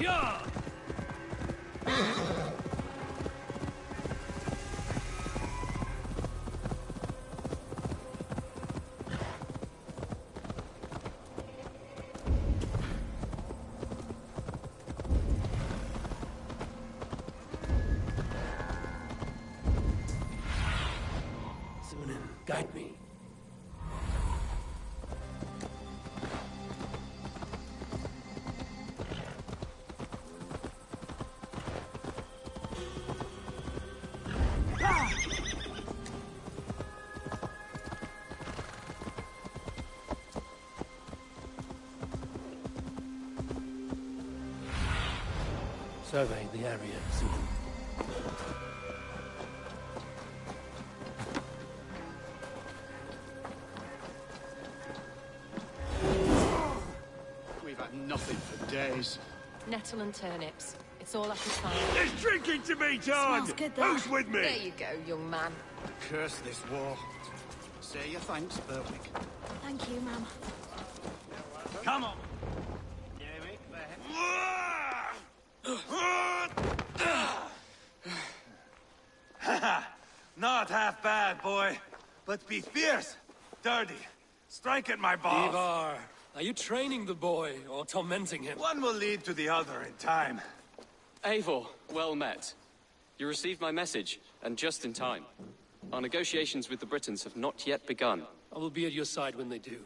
Yeah! Sunan, guide me. Survey the area, Sunan. We've had nothing for days. Nettle and turnips. It's all I can find. There's drinking to be done! Smells good, though. Who's with me? There you go, young man. Curse this war. Say your thanks, Berwick. Thank you, ma'am. Come on! Not half bad, boy. But be fierce, dirty. Strike at my balls. Ivar, are you training the boy or tormenting him? One will lead to the other in time. Eivor, well met. You received my message, and just in time. Our negotiations with the Britons have not yet begun. I will be at your side when they do.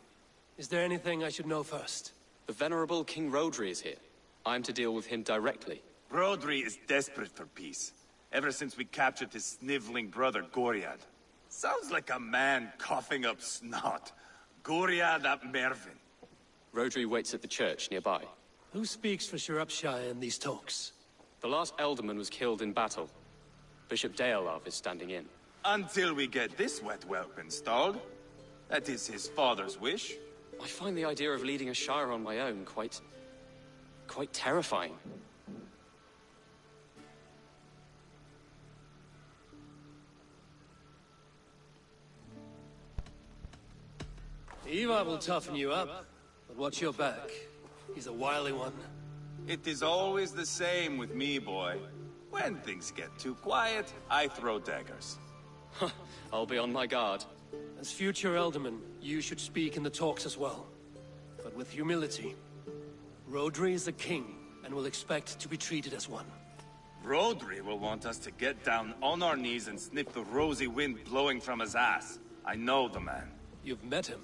Is there anything I should know first? The venerable King Rodri is here. I am to deal with him directly. Rodri is desperate for peace. Ever since we captured his sniveling brother, Goriad. Sounds like a man coughing up snot. Goriad ap Mervin. Rodri waits at the church nearby. Who speaks for Shropshire in these talks? The last Elderman was killed in battle. Bishop Deolav is standing in. Until we get this wet whelp installed. That is his father's wish. I find the idea of leading a shire on my own quite terrifying. Ivar will toughen you up, but watch your back. He's a wily one. It is always the same with me, boy. When things get too quiet, I throw daggers. I'll be on my guard. As future Elderman, you should speak in the talks as well. But with humility. Rodri is a king, and will expect to be treated as one. Rodri will want us to get down on our knees and sniff the rosy wind blowing from his ass. I know the man. You've met him.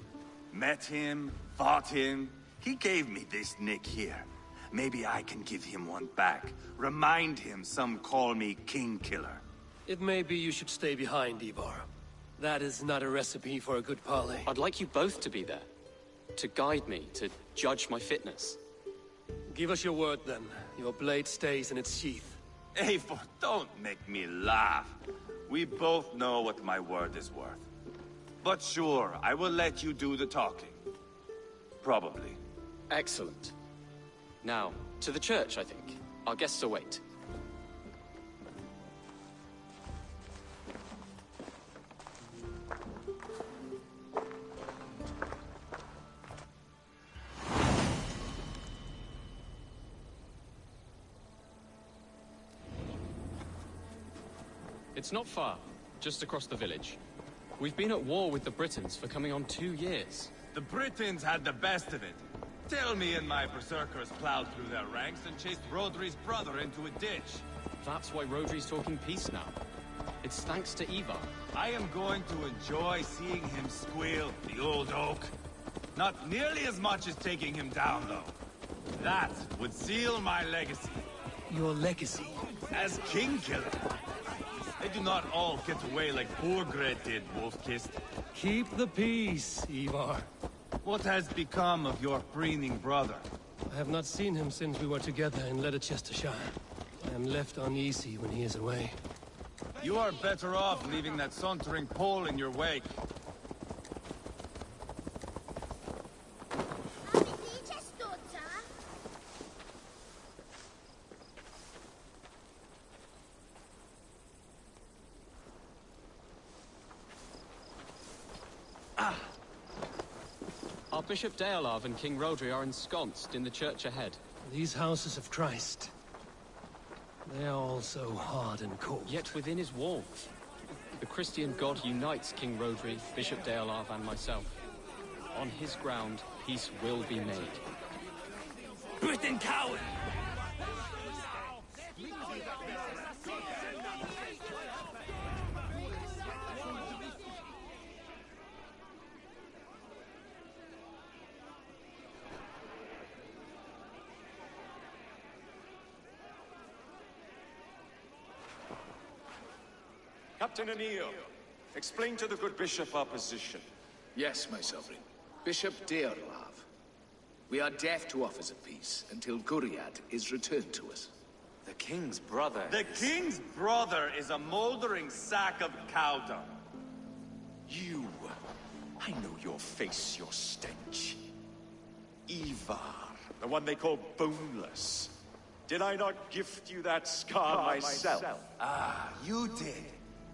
Met him, fought him. He gave me this nick here. Maybe I can give him one back. Remind him some call me King Killer. It may be you should stay behind, Ivar. That is not a recipe for a good parley. I'd like you both to be there. To guide me, to judge my fitness. Give us your word, then. Your blade stays in its sheath. Eivor, don't make me laugh. We both know what my word is worth. But sure, I will let you do the talking. Probably. Excellent. Now, to the church, I think. Our guests await. It's not far, just across the village. We've been at war with the Britons for coming on 2 years. The Britons had the best of it. Tell me and my berserkers plowed through their ranks and chased Rodri's brother into a ditch. That's why Rodri's talking peace now. It's thanks to Ivar. I am going to enjoy seeing him squeal, the old oak. Not nearly as much as taking him down, though. That would seal my legacy. Your legacy? As King Killer. They do not all get away like Borgred did, Wolf-Kissed. Keep the peace, Ivar. What has become of your preening brother? I have not seen him since we were together in Leicestershire. I am left uneasy when he is away. You are better off leaving that sauntering Pole in your wake. Our Bishop Deolav and King Rodri are ensconced in the church ahead. These houses of Christ, they are all so hard and cold. Yet within his walls, the Christian God unites King Rodri, Bishop Deolarv, and myself. On his ground, peace will be made. Britain coward! Captain Anil, explain to the good bishop our position. Yes, my sovereign. Bishop Deolarv. We are deaf to offers of peace until Guriad is returned to us. The king's brother. The king's brother is a moldering sack of cow dung. You. I know your face, your stench. Ivar, the one they call boneless. Did I not gift you that scar myself? Ah, you did.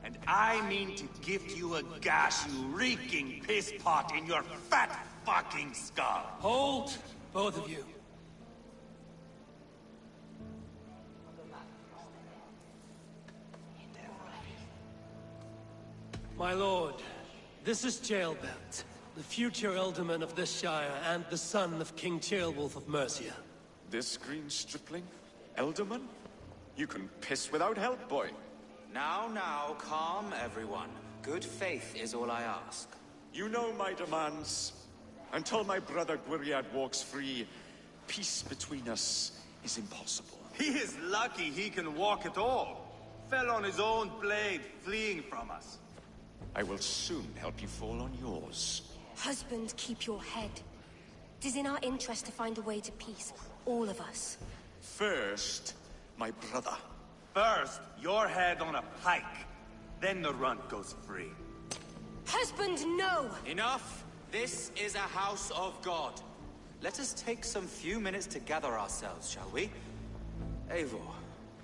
And I mean to gift you a gash, you reeking piss pot in your fat fucking skull. Hold, both of you. My lord, this is Jailbelt, the future alderman of this shire and the son of King Ceolwulf of Mercia. This green stripling? Elderman? You can piss without help, boy. Now, calm everyone. Good faith is all I ask. You know my demands. Until my brother Gwiriad walks free, peace between us is impossible. He is lucky he can walk at all. Fell on his own blade, fleeing from us. I will soon help you fall on yours. Husband, keep your head. It is in our interest to find a way to peace. All of us. First, my brother. First, your head on a pike. Then the runt goes free. Husband, no! Enough! This is a house of God. Let us take some few minutes to gather ourselves, shall we? Eivor,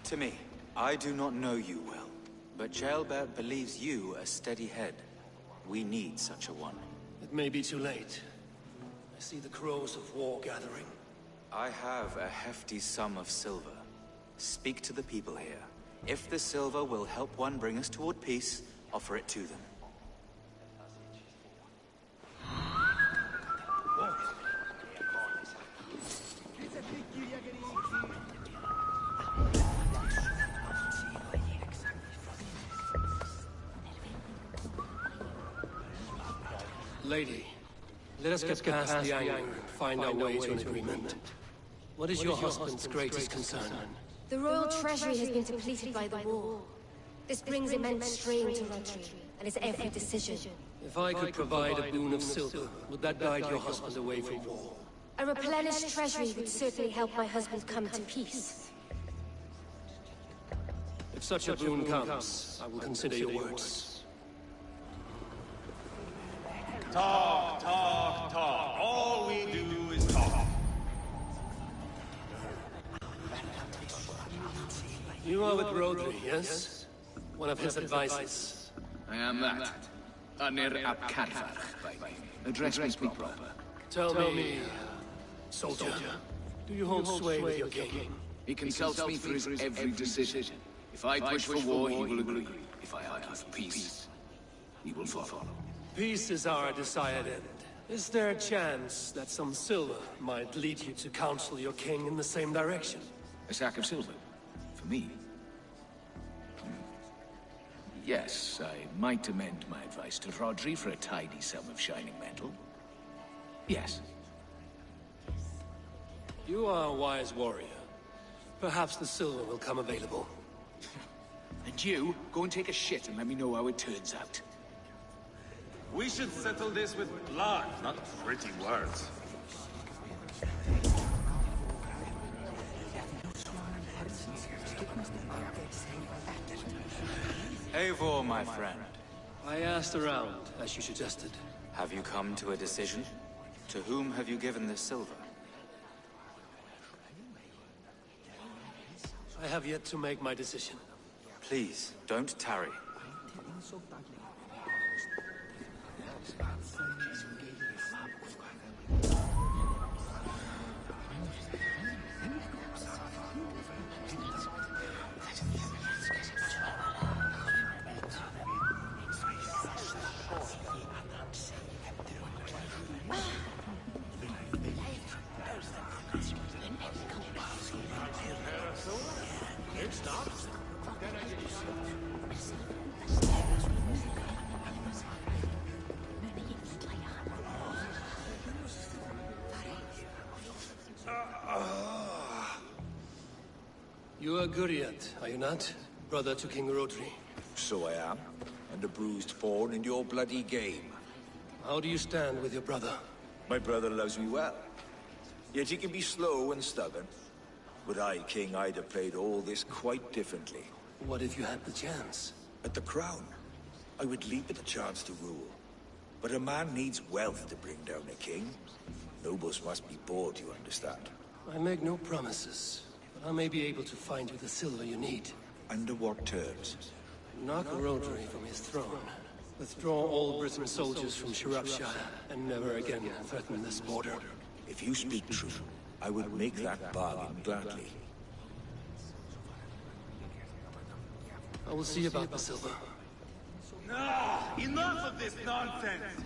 to me, I do not know you well, but Ceolbert believes you a steady head. We need such a one. It may be too late. I see the crows of war gathering. I have a hefty sum of silver. Speak to the people here. If the silver will help one bring us toward peace, offer it to them. Lady, let us get past the anger and find our way to an agreement. What is your husband's greatest concern? The royal treasury has been depleted by the war. This brings immense strain to Rodri, and his every decision. If I could provide a boon of silver, would that guide your husband away from war? A replenished treasury would certainly help my husband come to peace. If such a boon comes, I will consider your words. Talk. All we do is talk. You are with Rodri, yes? One of his advisors. I am that. Anir ap Carfarch, by name. Address me proper. Tell me, soldier, do you hold sway with your king? He consults me for his every decision. If I push for war, he will agree. If I argue for peace, he will follow. Peace is our desired end. Is there a chance that some silver might lead you to counsel your king in the same direction? A sack of silver? For me? Yes, I might amend my advice to Rodri for a tidy sum of shining metal. Yes. You are a wise warrior. Perhaps the silver will come available. And you, go and take a shit and let me know how it turns out. We should settle this with blood, not pretty words. Eivor, my friend. I asked around, as you suggested. Have you come to a decision? To whom have you given this silver? I have yet to make my decision. Please, don't tarry. You are Guriat, are you not? Brother to King Rodri. So I am, and a bruised fawn in your bloody game. How do you stand with your brother? My brother loves me well. Yet he can be slow and stubborn. Were I king, I'd have played all this quite differently. What if you had the chance? At the crown, I would leap at the chance to rule. But a man needs wealth to bring down a king. Nobles must be bought, you understand. I make no promises, but I may be able to find you the silver you need. Under what terms? Knock Rodri from his throne. Withdraw all Britain soldiers from Shropshire, and never again threaten this border. If you speak true, I would make that bargain gladly. I will see about the silver. No! Enough of this nonsense!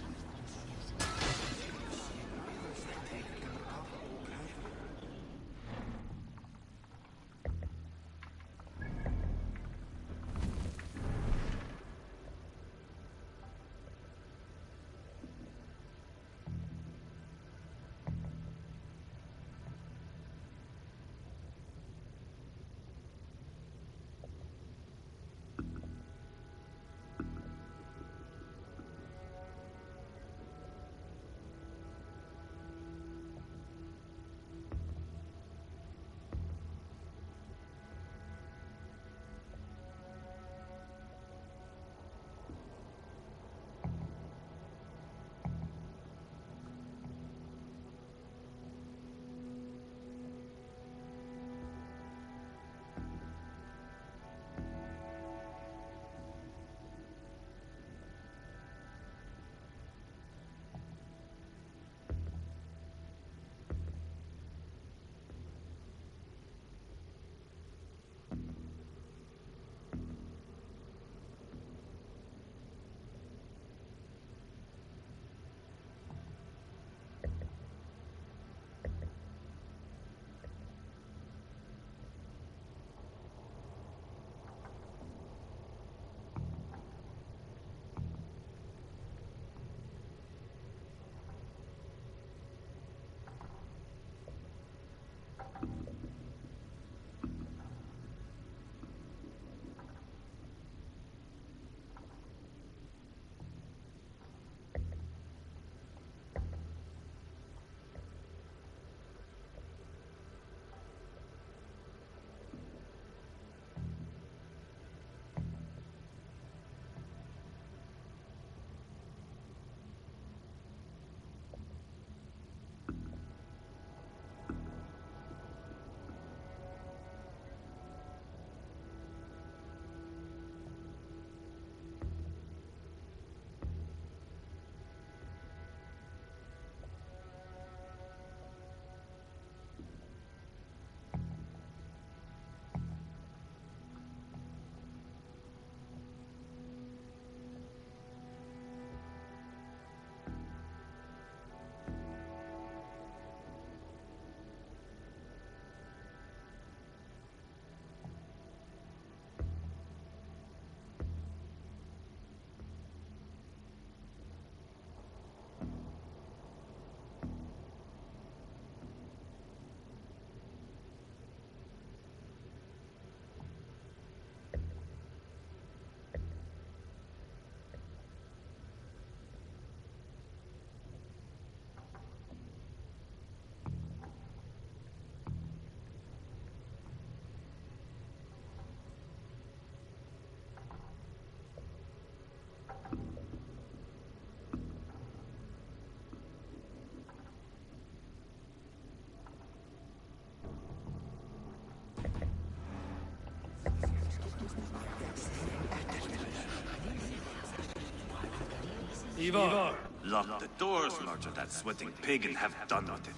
Ivar! Lock the doors, murder that sweating pig, and have done with it.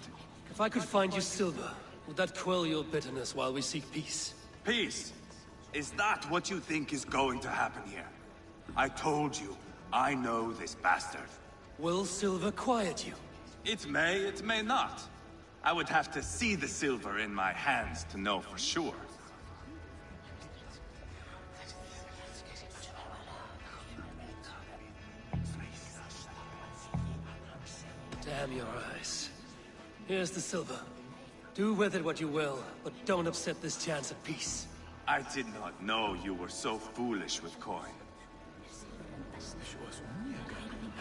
If I could find you silver, would that quell your bitterness while we seek peace? Peace? Is that what you think is going to happen here? I told you, I know this bastard. Will silver quiet you? It may not. I would have to see the silver in my hands to know for sure. Damn your eyes. Here's the silver. Do with it what you will, but don't upset this chance at peace. I did not know you were so foolish with coin.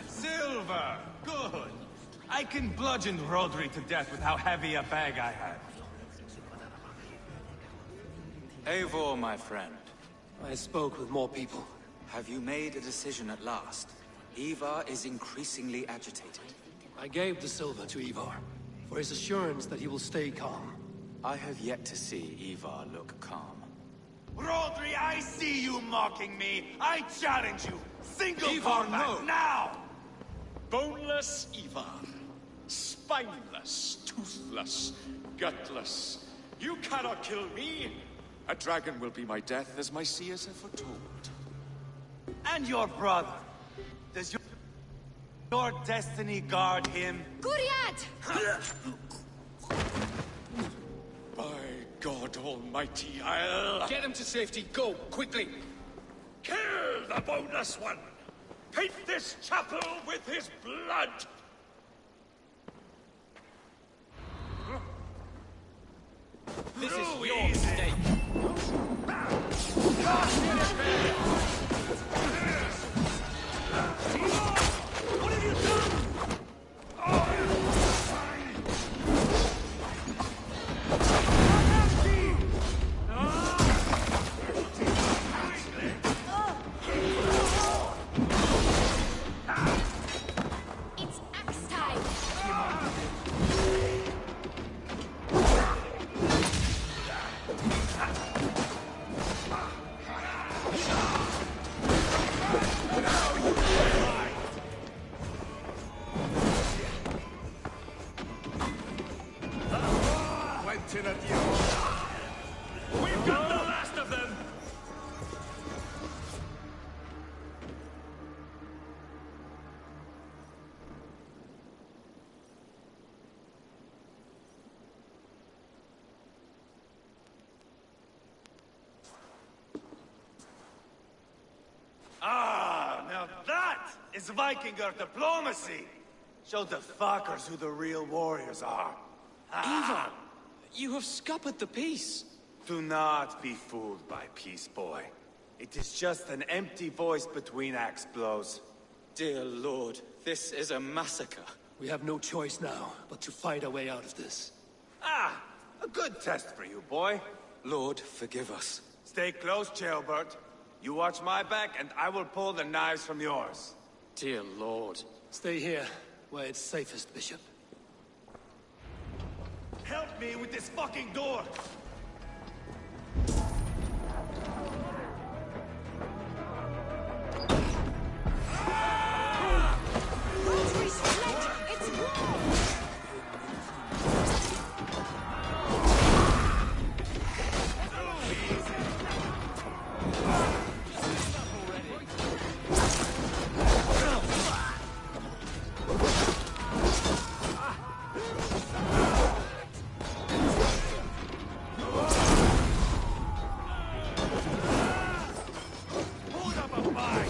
Silver! Good! I can bludgeon Rodri to death with how heavy a bag I had. Eivor, my friend. I spoke with more people. Have you made a decision at last? Ivar is increasingly agitated. I gave the silver to Ivar, for his assurance that he will stay calm. I have yet to see Ivar look calm. Rodri, I see you mocking me! I challenge you! Single Ivar, combat, no. now! Boneless Ivar. Spineless, toothless, gutless. You cannot kill me! A dragon will be my death, as my seers have foretold. And your brother. Does your destiny guard him? Guriad! By God Almighty, I'll... Get him to safety. Go, quickly. Kill the boneless one! Paint this chapel with his blood! This is your mistake. What have you done? It's axe time! We've got the last of them! Ah, now that is Vikinger diplomacy! Show the fuckers who the real warriors are. Ivar, you have scuppered the peace. Do not be fooled by peace, boy. It is just an empty voice between axe blows. Dear Lord, this is a massacre. We have no choice now, but to fight our way out of this. Ah, a good test for you, boy. Lord, forgive us. Stay close, Jailbert. You watch my back, and I will pull the knives from yours. Dear Lord. Stay here, where it's safest, Bishop. Help me with this fucking door! Rodri's fled! It's war! Hold up a fight!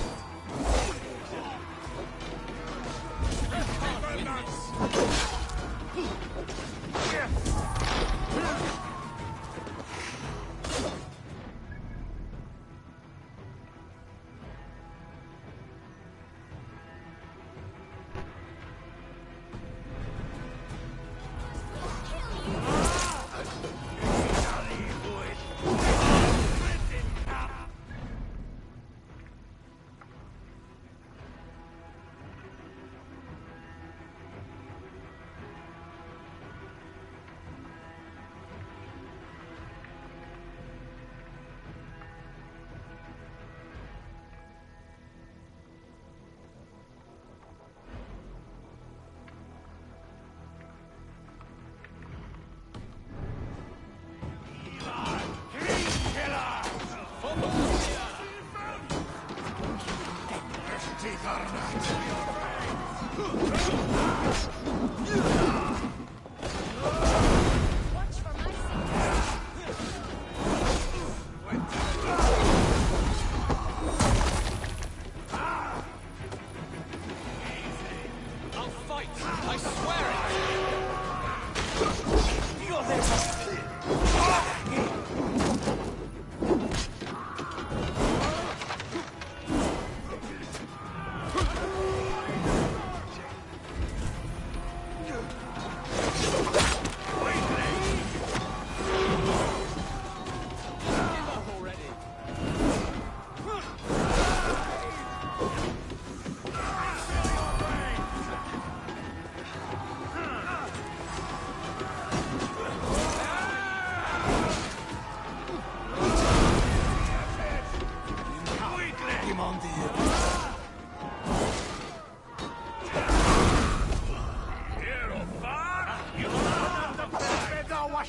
Watch for my I'll fight. I swear it. You're there!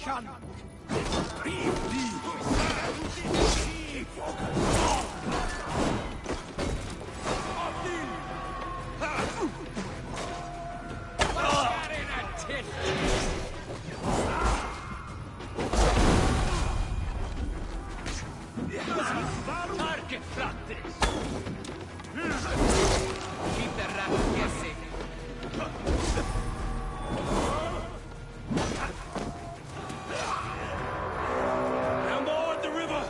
destruction! Target practice! Keep the rat guessing. Now more at the river!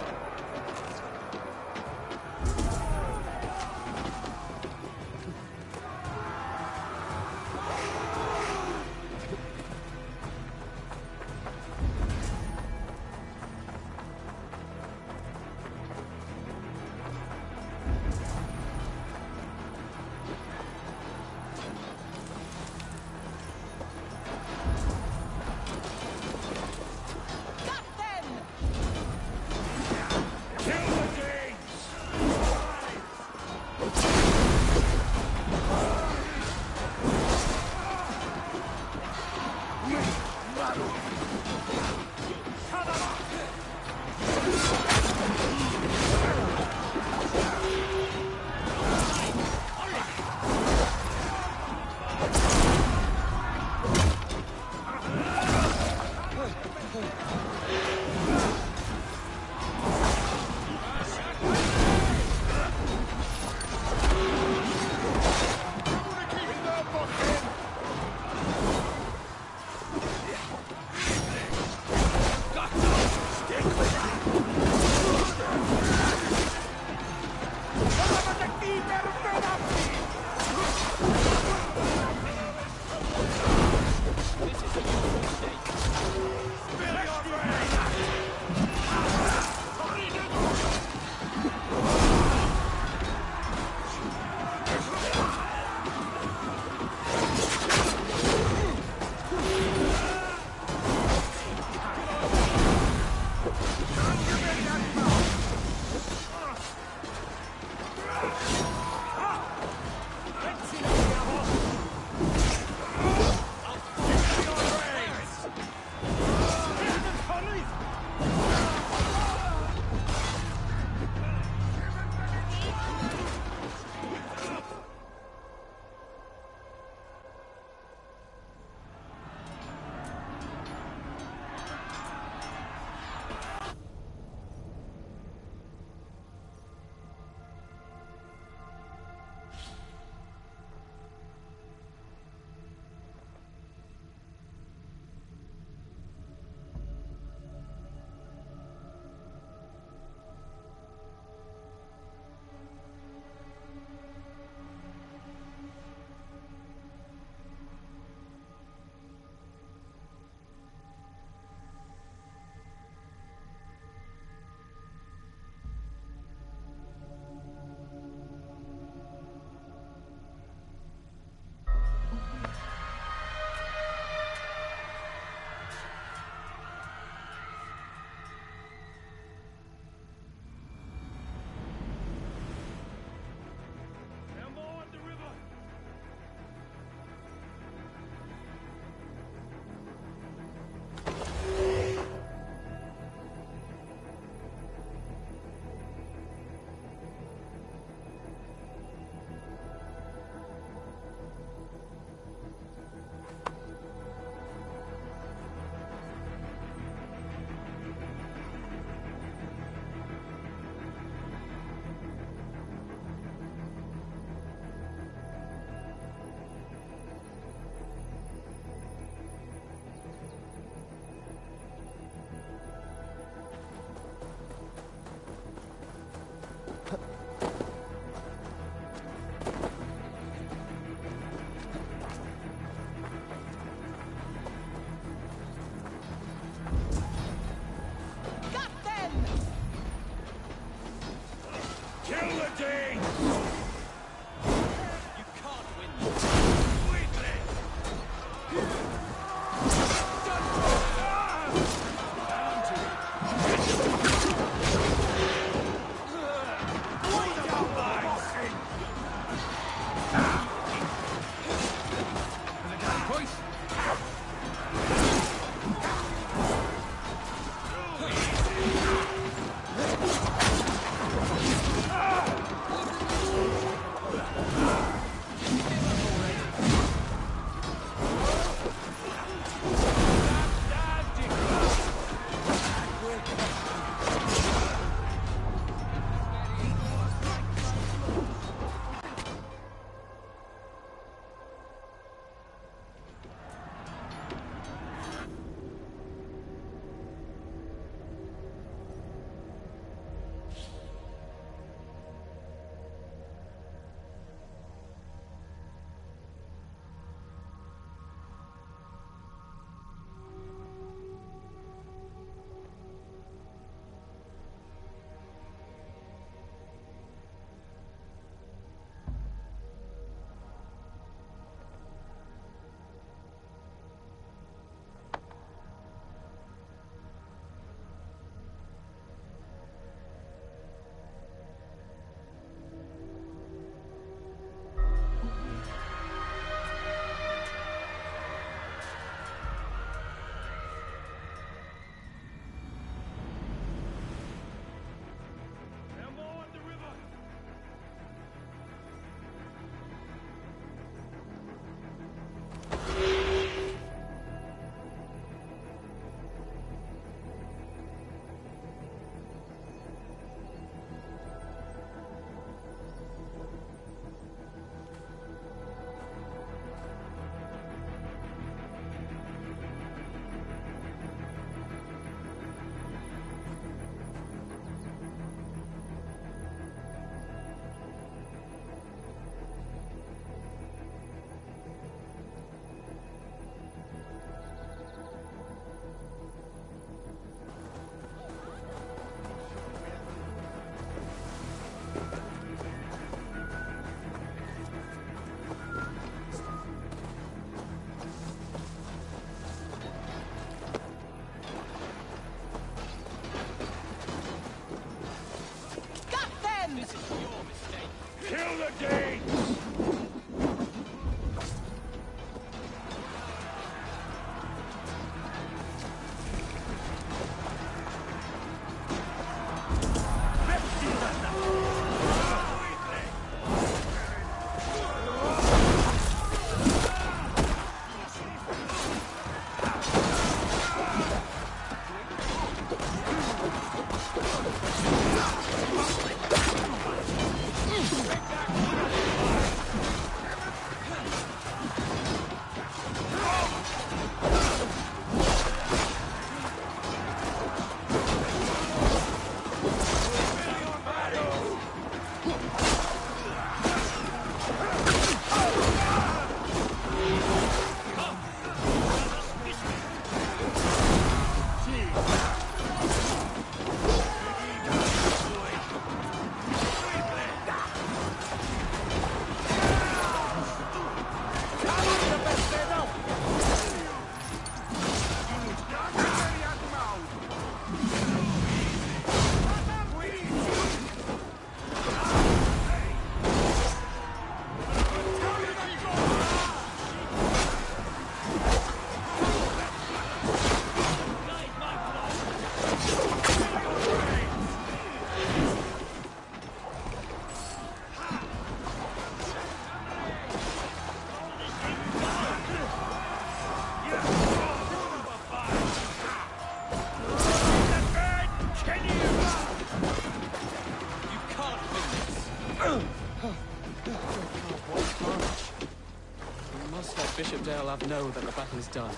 Deolav know that the battle is done?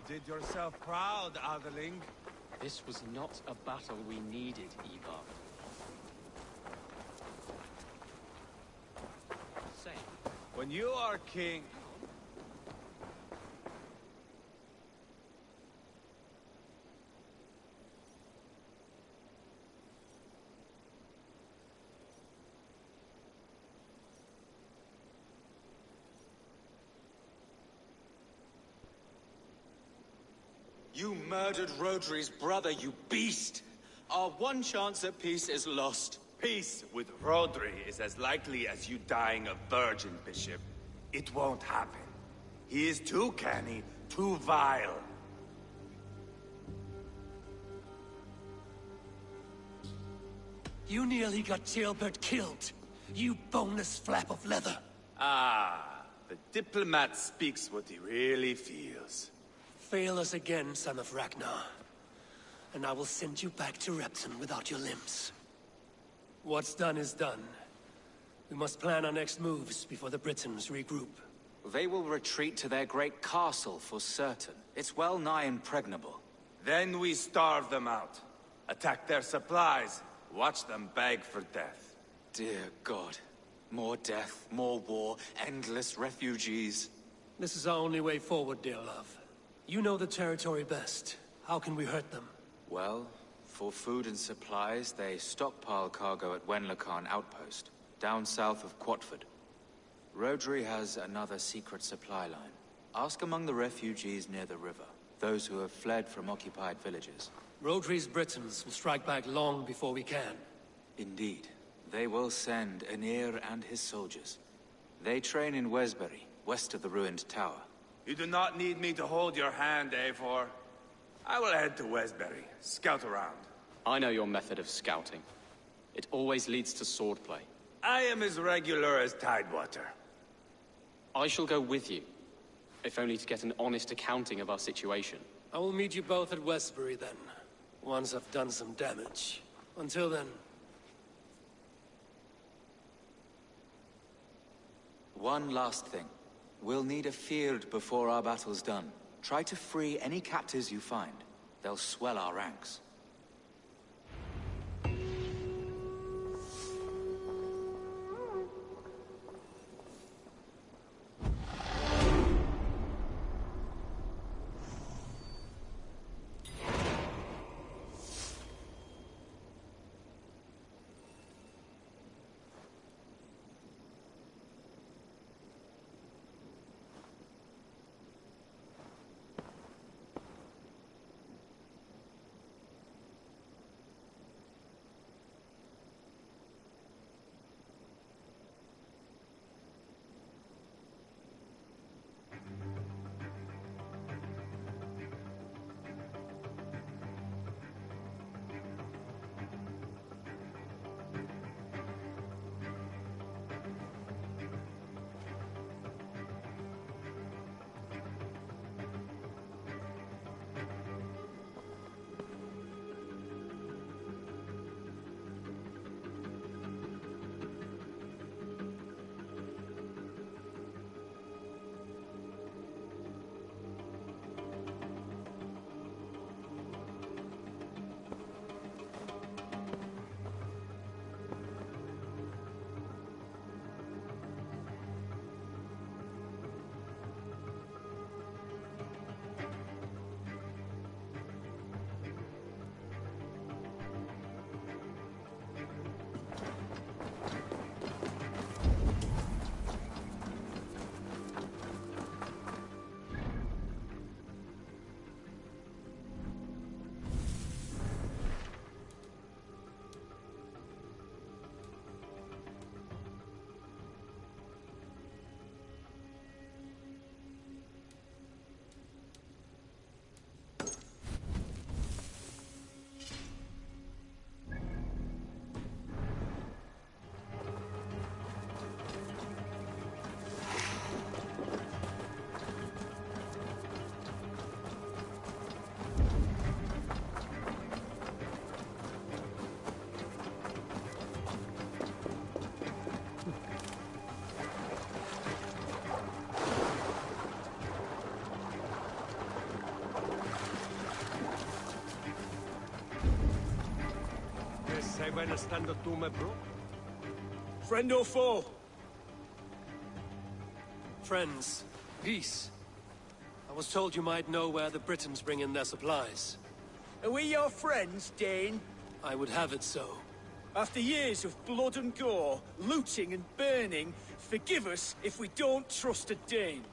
Did yourself proud, Adeling. This was not a battle we needed, Ivar. Say, When you are king... You murdered Rodri's brother, you beast! Our one chance at peace is lost. Peace with Rodri is as likely as you dying a virgin, Bishop. It won't happen. He is too canny, too vile. You nearly got Jailbird killed. You boneless flap of leather. Ah, the diplomat speaks what he really feels. Fail us again, son of Ragnar, and I will send you back to Repton without your limbs. What's done is done. We must plan our next moves before the Britons regroup. They will retreat to their great castle for certain. It's well nigh impregnable. Then we starve them out. Attack their supplies. Watch them beg for death. Dear God. More death, more war, endless refugees. This is our only way forward, dear love. You know the territory best. How can we hurt them? Well, for food and supplies, they stockpile cargo at Wenlacan Outpost, down south of Quatford. Rodri has another secret supply line. Ask among the refugees near the river, those who have fled from occupied villages. Rodri's Britons will strike back long before we can. Indeed. They will send Aenir and his soldiers. They train in Wesbury, west of the ruined tower. You do not need me to hold your hand, Eivor. I will head to Wesbury, scout around. I know your method of scouting. It always leads to swordplay. I am as regular as Tidewater. I shall go with you, if only to get an honest accounting of our situation. I will meet you both at Westbury then, once I've done some damage. Until then... One last thing. We'll need a field before our battle's done. Try to free any captives you find. They'll swell our ranks. stando tu, my bro? Friend or foe? Friends, peace. I was told you might know where the Britons bring in their supplies. Are we your friends, Dane? I would have it so. After years of blood and gore, looting and burning, forgive us if we don't trust a Dane.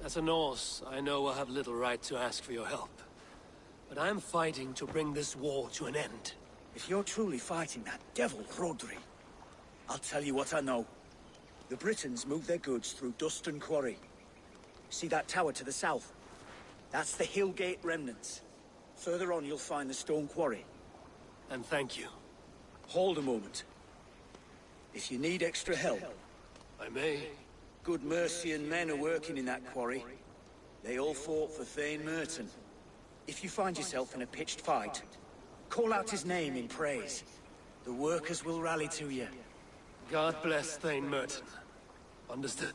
As a Norse, I know I have little right to ask for your help. But I am fighting to bring this war to an end. If you're truly fighting that devil, Rodri, I'll tell you what I know. The Britons move their goods through Dustin Quarry. See that tower to the south? That's the Hillgate remnants. Further on, you'll find the stone quarry. And thank you. Hold a moment. If you need extra help... I may. Good Mercian men are working in that quarry. They all fought for Thane Merton. If you find yourself in a pitched fight, call out his name in praise. The workers will rally to you. God bless Thane Merton. Understood.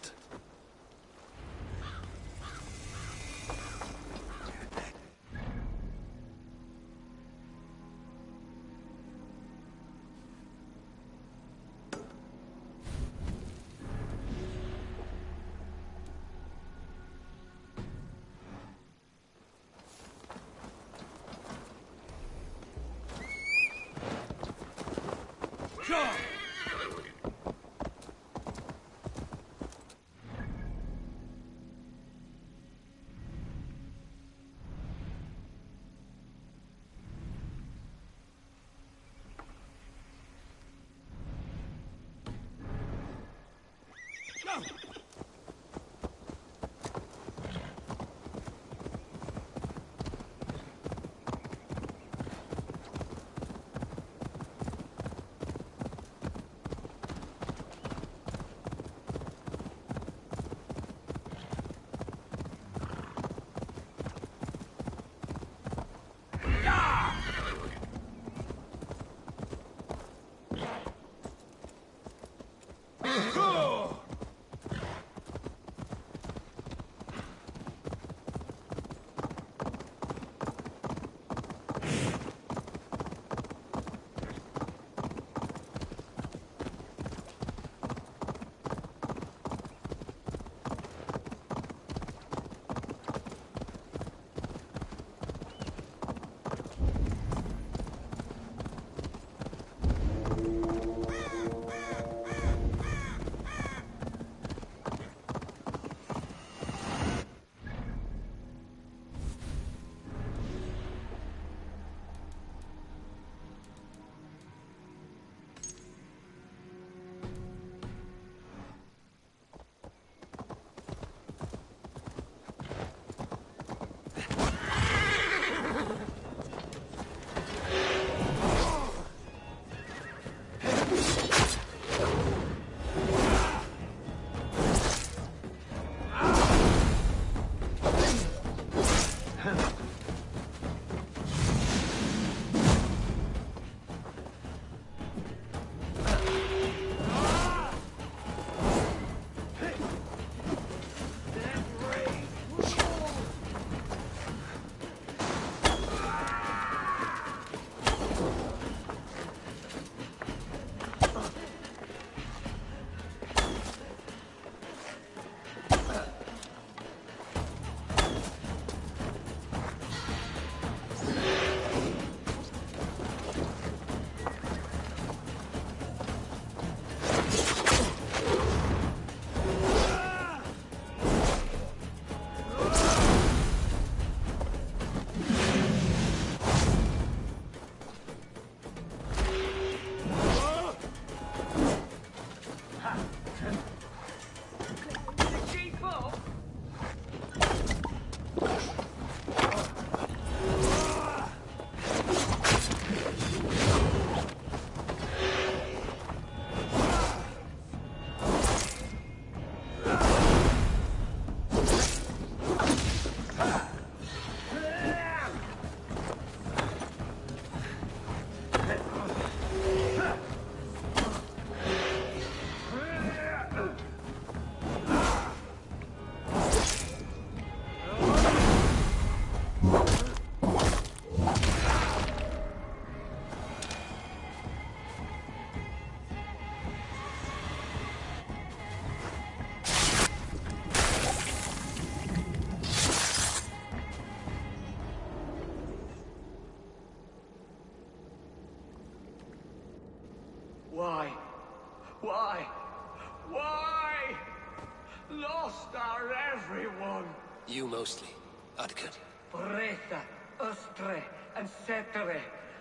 everyone. You mostly, Adkin. Bretha, Ustre, and Setere.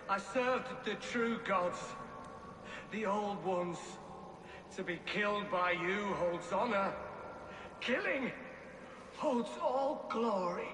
I served the true gods. The old ones. To be killed by you holds honor. Killing holds all glory.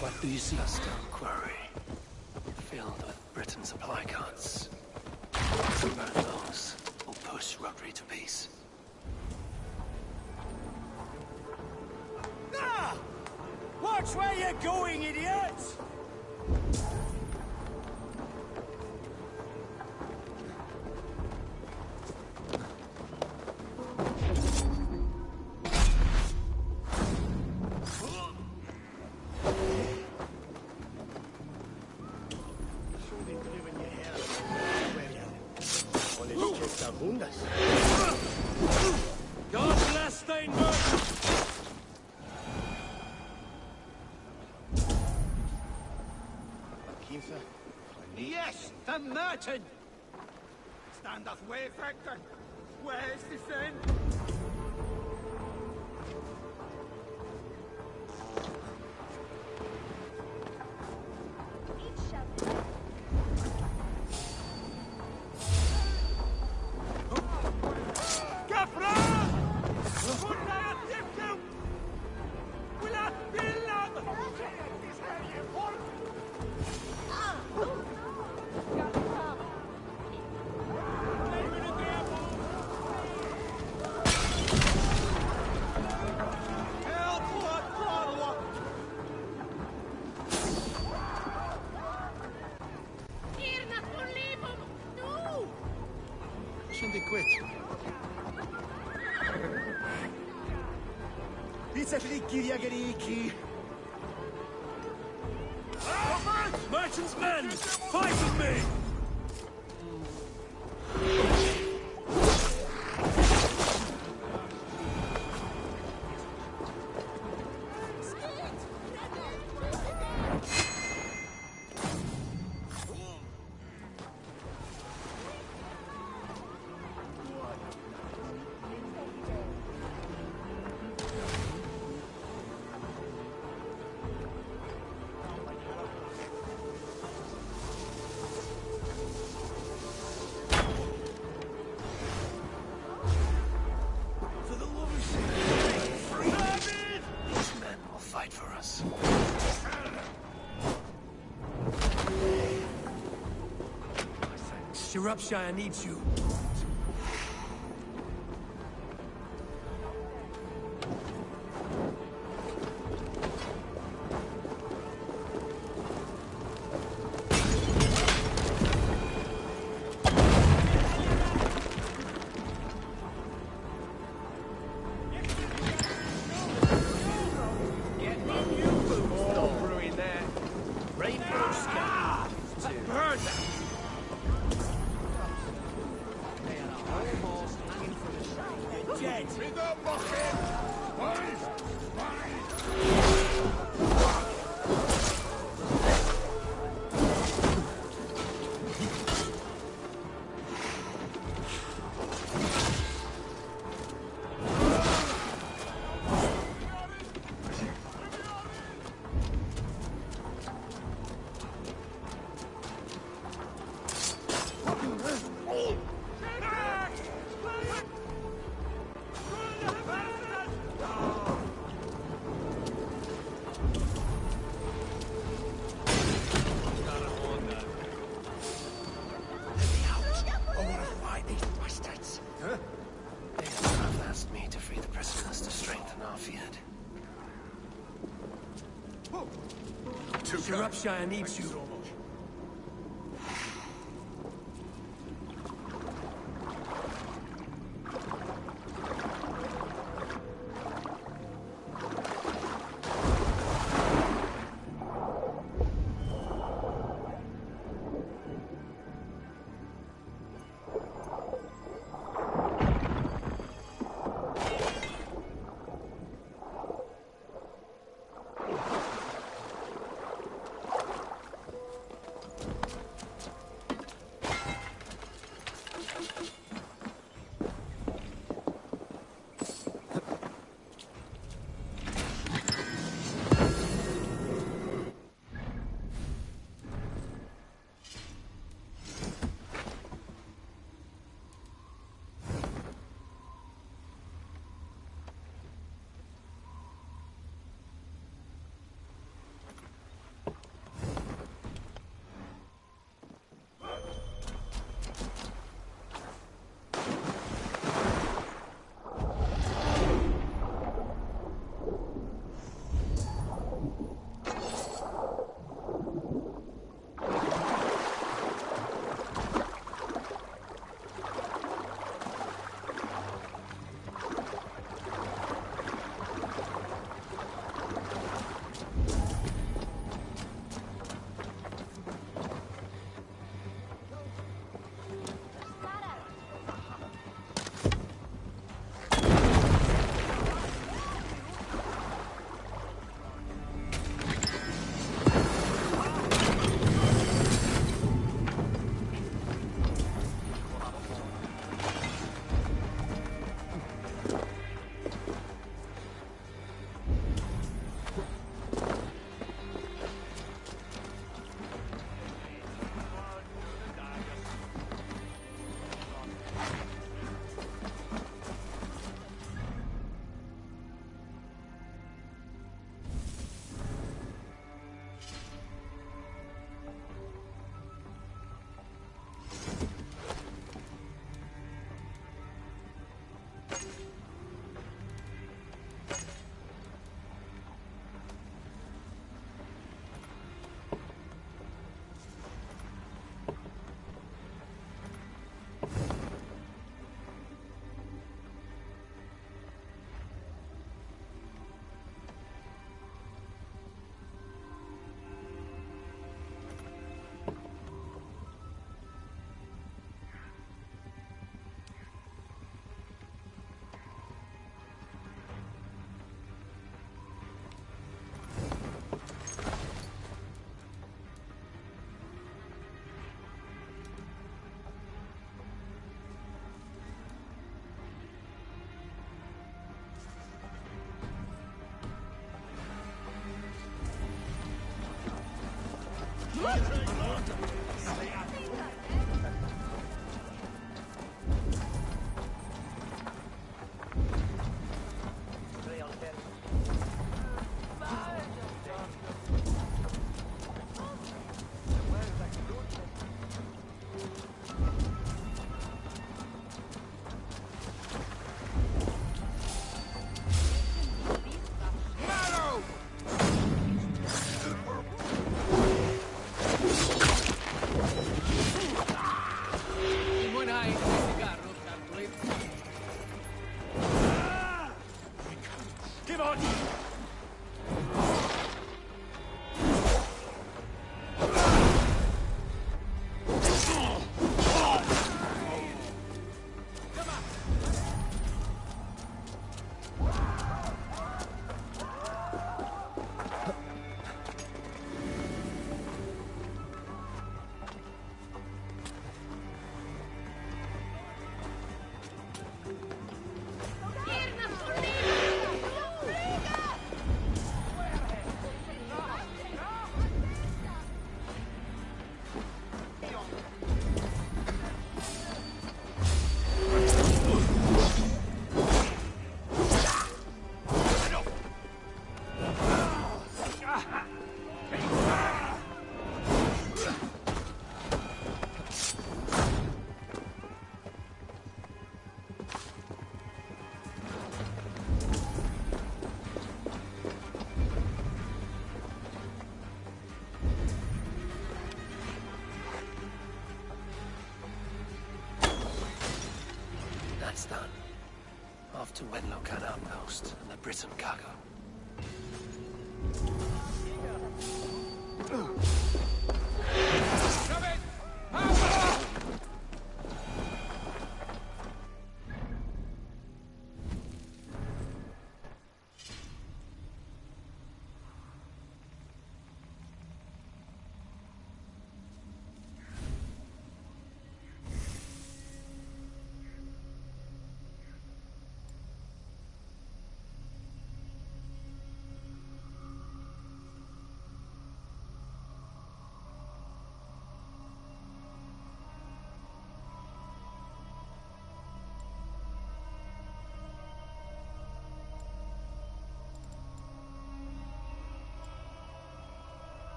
What do you see? A stone quarry, filled with Britain supply carts. Burn those, will push Rhodri to peace. Ah! Watch where you're going, idiots! God bless Steinberg! Yes, the merchant! Standeth way, Vector. Where's the end? Merchant's men! Fight with me! Shropshire needs you. Shropshire needs you. that's done, off to Wenlocan Outpost and the Britain cargo.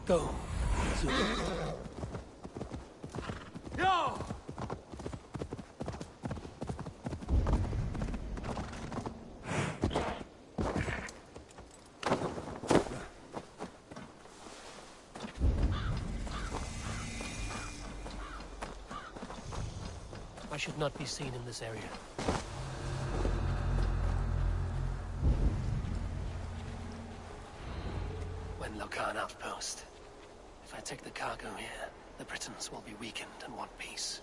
Go. I should not be seen in this area. Wenlocan Outpost. If I take the cargo here, the Britons will be weakened and want peace.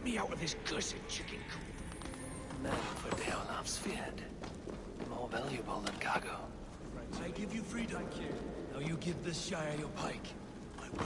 me out of this cursed chicken coop. Men for Deolaf's feared. More valuable than cargo. I give you freedom. Thank you. Now you give this Shire your pike. I will.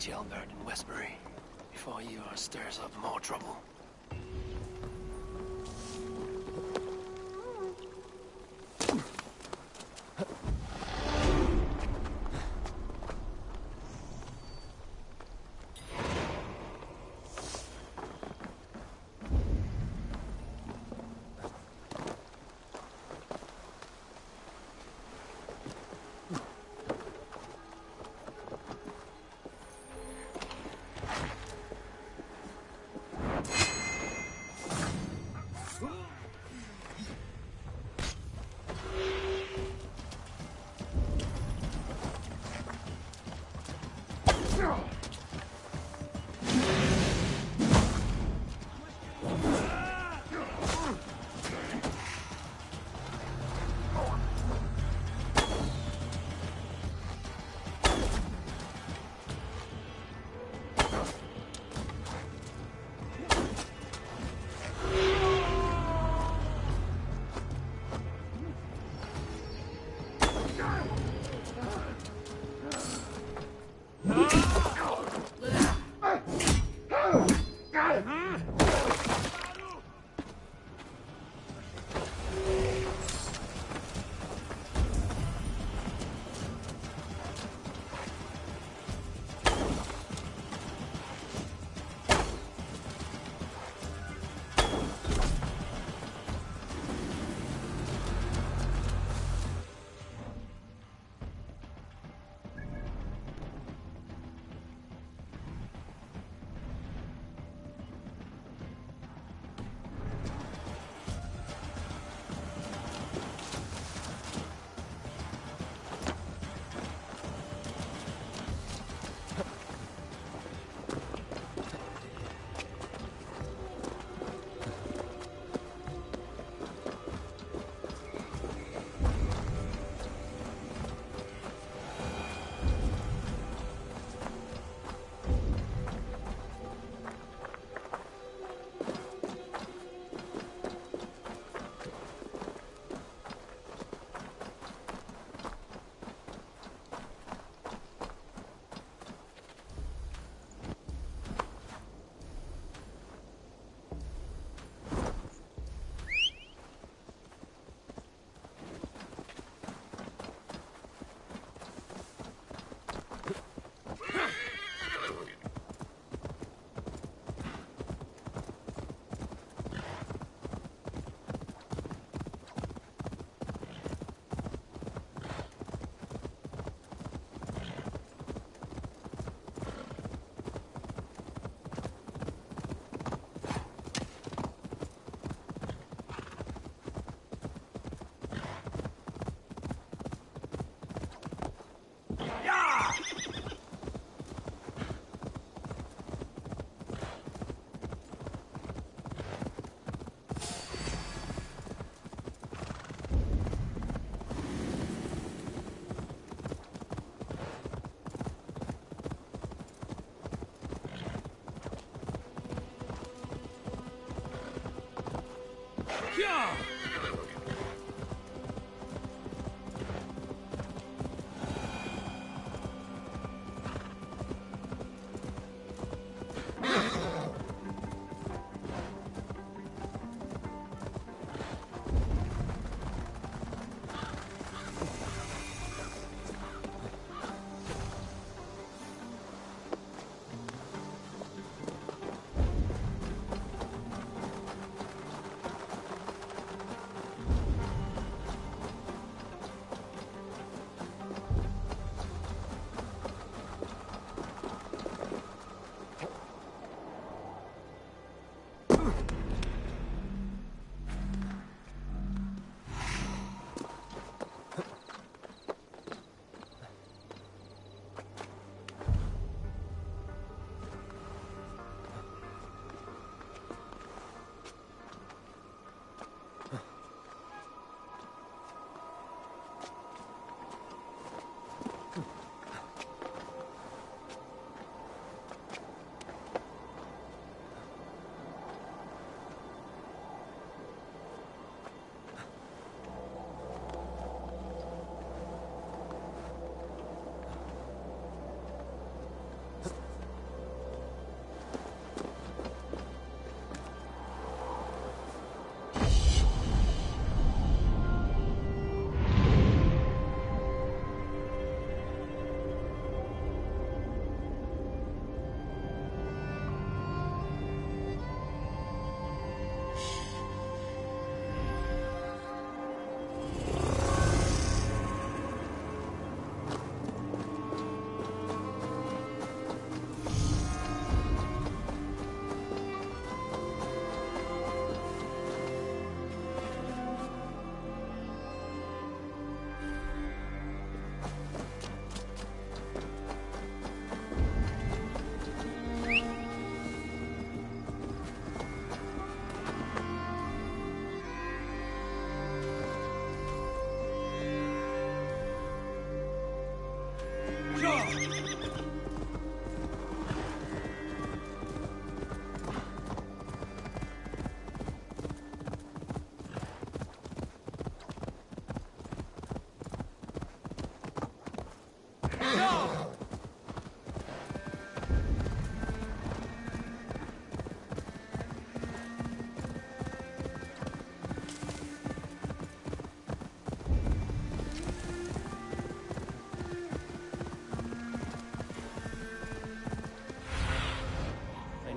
Jailbird in Westbury, before Ivar stirs up more trouble.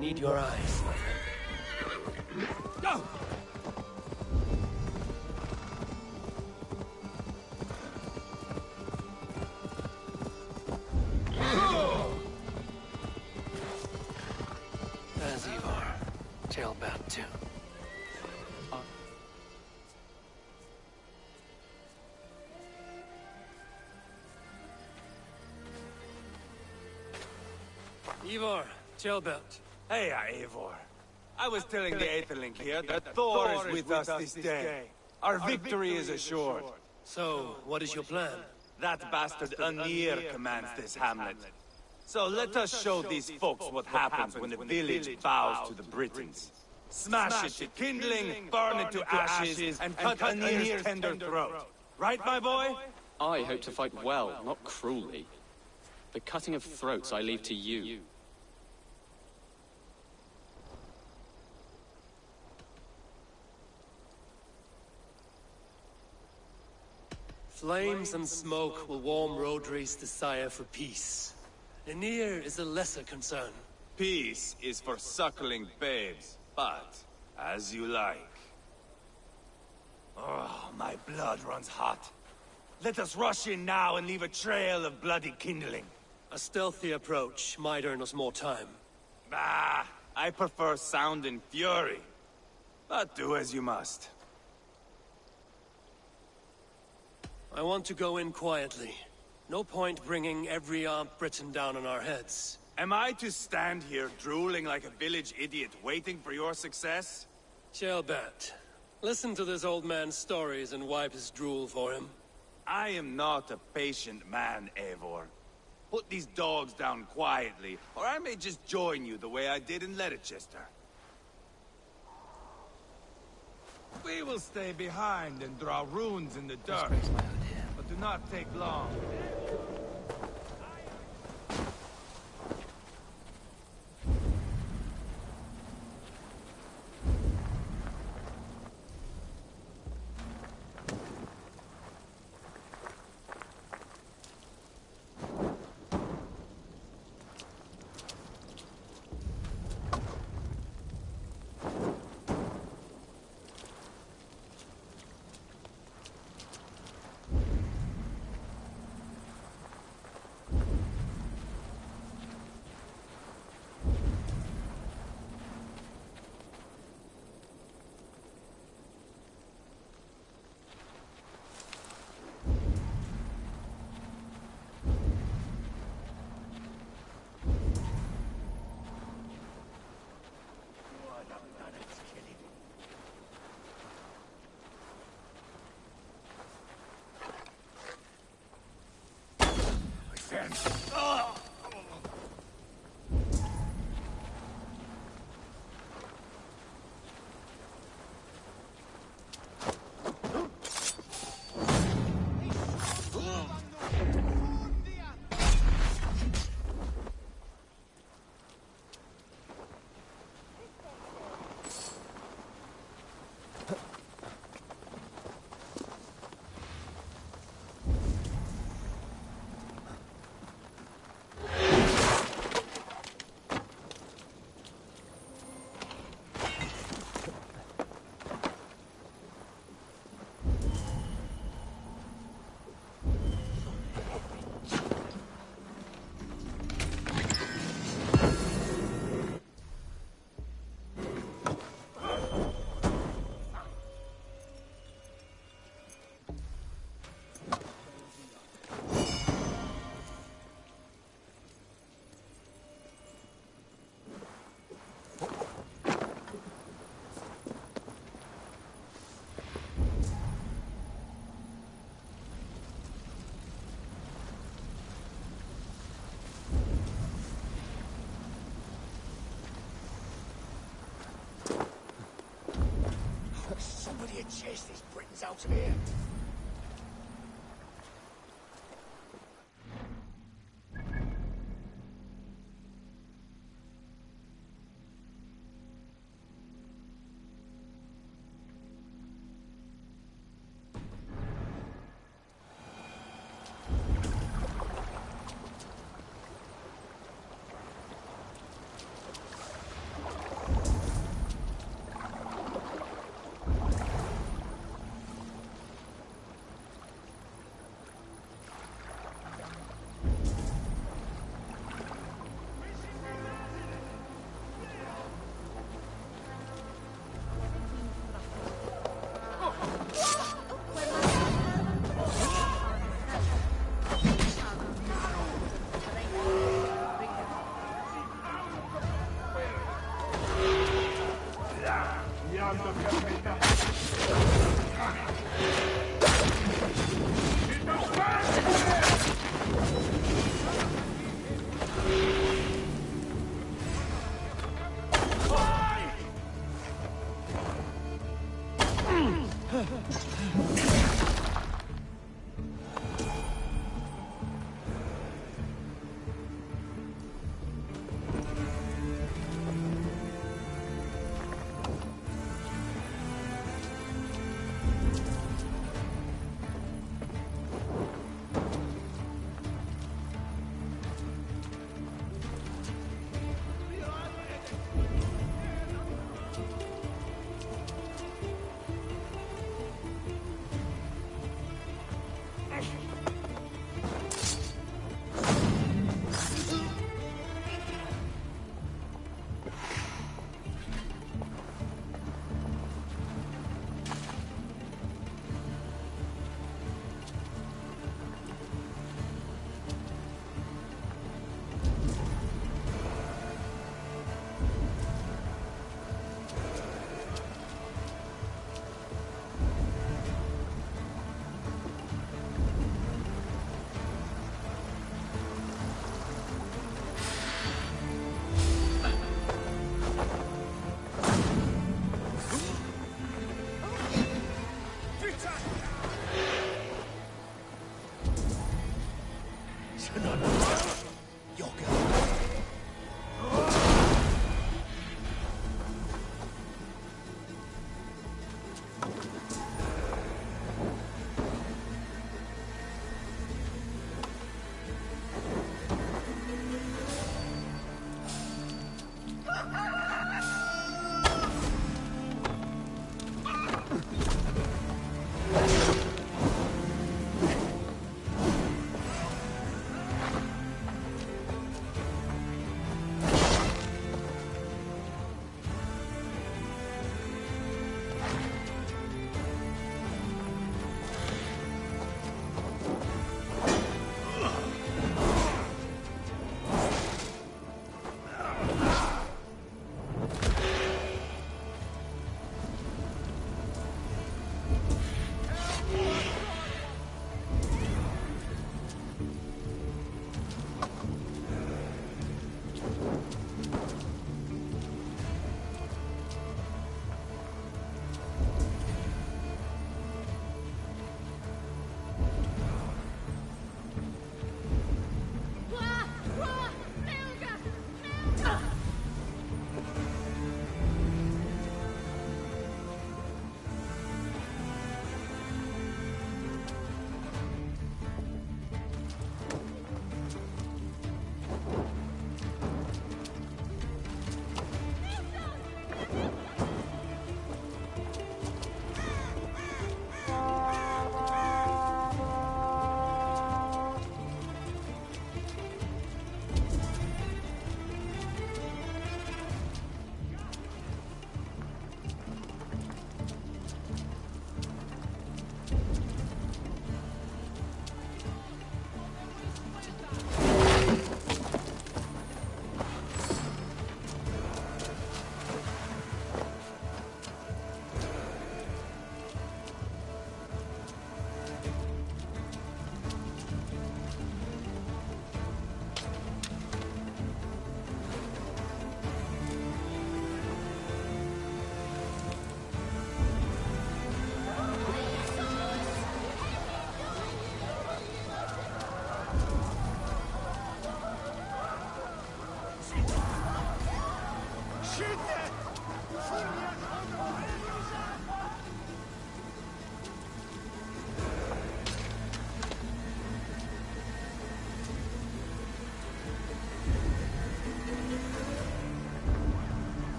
Need your eyes, my friend. Go! As you are. Tailbound too. Ivor, Tailbound. Hey, Eivor. I was telling the Aetherling here that Thor is with us this day. Our victory is assured. So, what is your plan? That bastard Anir commands this hamlet. So let us show these folks what happens when the village bows to the Britons. Smash it to kindling, burn it to ashes, and cut Anir's tender throat. Right, my boy? I hope to fight well, not cruelly. The cutting of throats I leave to you. Flames and smoke will warm Rodri's desire for peace. Anir is a lesser concern. Peace is for suckling babes, but as you like. Oh, my blood runs hot. Let us rush in now and leave a trail of bloody kindling. A stealthy approach might earn us more time. Bah, I prefer sound and fury. But do as you must. I want to go in quietly. No point bringing every armed Briton down on our heads. Am I to stand here drooling like a village idiot waiting for your success? Shelbat, listen to this old man's stories and wipe his drool for him. I am not a patient man, Eivor. Put these dogs down quietly, or I may just join you the way I did in Leicester. We will will stay behind and draw runes in the dirt. But do not take long. Somebody had chased these Britons out of here.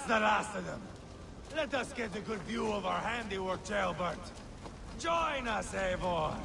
That's the last of them. Let us get a good view of our handiwork, Jailbert. Join us, Eivor.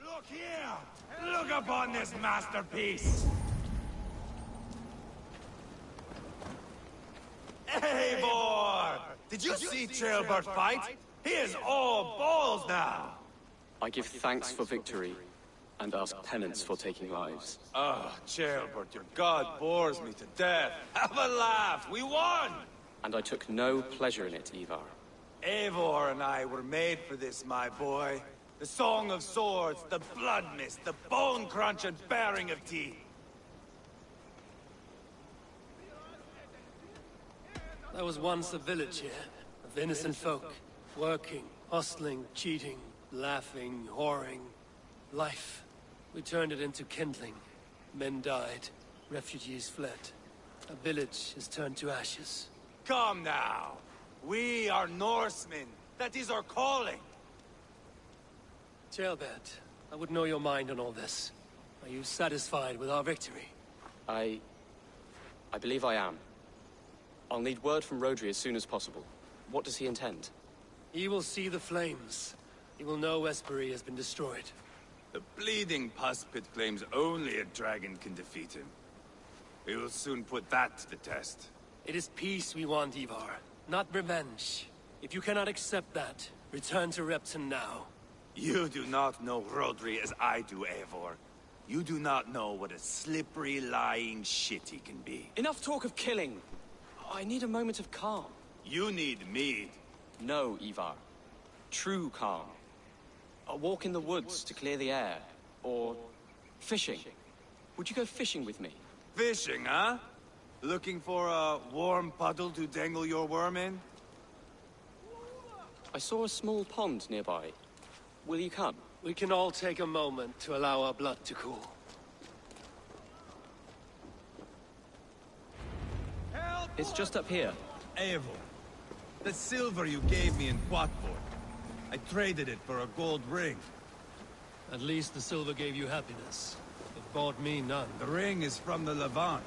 Look here! Look upon this masterpiece! Eivor! Did you see Jailbert fight? He is all balls now! I give thanks for victory, and ask penance for taking lives. Oh, Jailbert, your god bores me to death. Have a laugh! We won! And I took no pleasure in it, Ivar. Eivor and I were made for this, my boy. The song of swords, the blood mist, the bone crunch and baring of teeth. There was once a village here, of innocent folk, working, hustling, cheating, laughing, whoring. Life. We turned it into kindling. Men died, refugees fled. A village is turned to ashes. Come now. We are Norsemen. That is our calling. Jailbert, I would know your mind on all this. Are you satisfied with our victory? I believe I am. I'll need word from Rodri as soon as possible. What does he intend? He will see the flames. He will know Espery has been destroyed. The bleeding pus pit claims only a dragon can defeat him. We will soon put that to the test. It is peace we want, Ivar, not revenge. If you cannot accept that, return to Repton now. You do not know Rodri as I do, Eivor. You do not know what a slippery, lying shit he can be. Enough talk of killing! I need a moment of calm. You need mead. No, Ivar. True calm. A walk in the woods to clear the air. Or fishing. Would you go fishing with me? Fishing, huh? Looking for a warm puddle to dangle your worm in? I saw a small pond nearby. Will you come? We can all take a moment to allow our blood to cool. It's just up here. Eivor, the silver you gave me in Quatford. I traded it for a gold ring. At least the silver gave you happiness. It bought me none. The ring is from the Levant,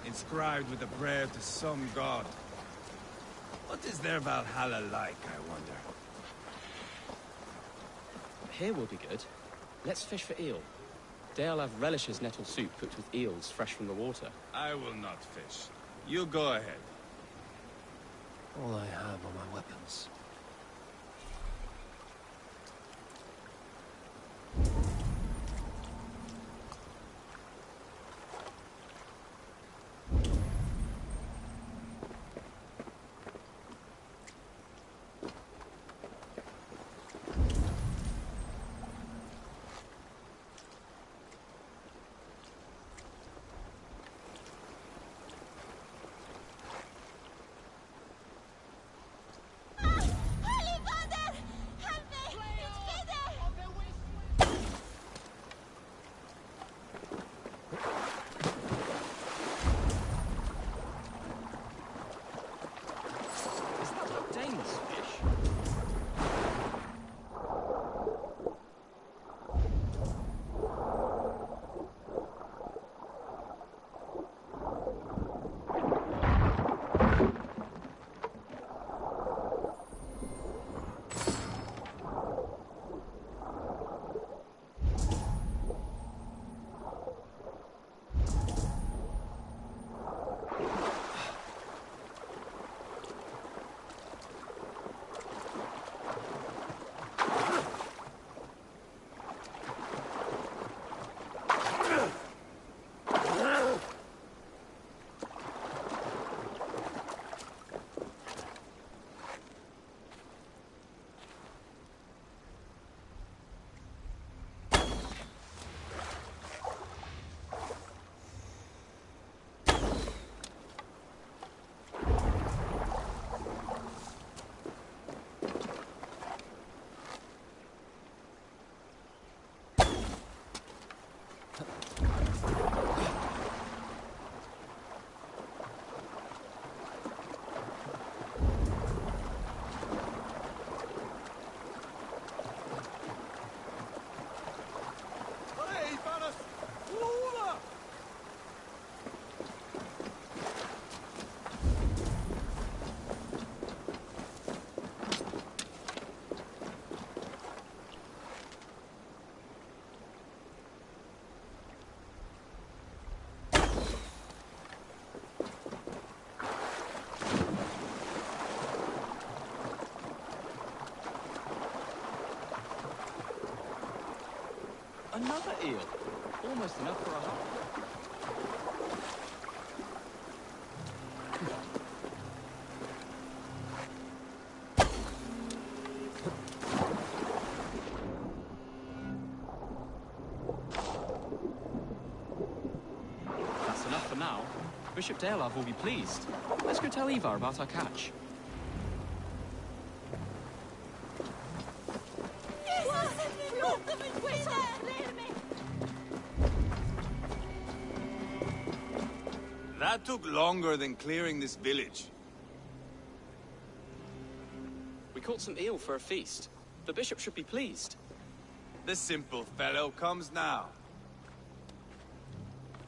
inscribed with a prayer to some god. What is their Valhalla like, I wonder? Here will be good. Let's fish for eel. Dale relishes nettle soup cooked with eels fresh from the water. I will not fish. You go ahead. All I have are my weapons. Another eel. Almost enough for a heart. That's enough for now. Bishop Daelov will be pleased. Let's go tell Ivar about our catch. That took longer than clearing this village. We caught some eel for a feast. The bishop should be pleased. The simple fellow comes now.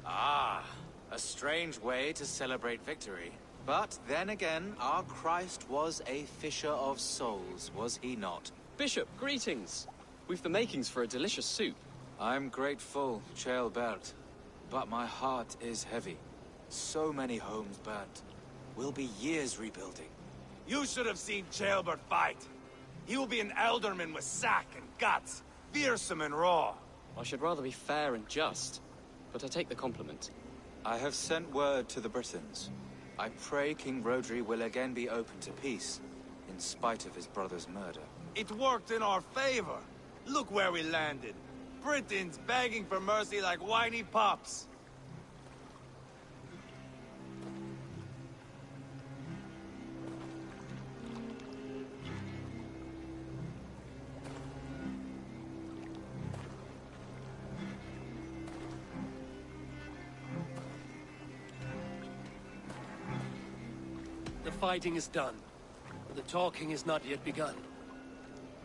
Ah, a strange way to celebrate victory. But then again, our Christ was a fisher of souls, was he not? Bishop, greetings. We've the makings for a delicious soup. I'm grateful, Ceolbert, but my heart is heavy. So many homes burnt. We'll be years rebuilding. You should have seen Ceolbert fight. He will be an alderman with sack and guts, fearsome and raw. I should rather be fair and just, but I take the compliment. I have sent word to the Britons. I pray King Rodri will again be open to peace, in spite of his brother's murder. It worked in our favor. Look where we landed. Britons begging for mercy like whiny pups. The fighting is done. The talking is not yet begun.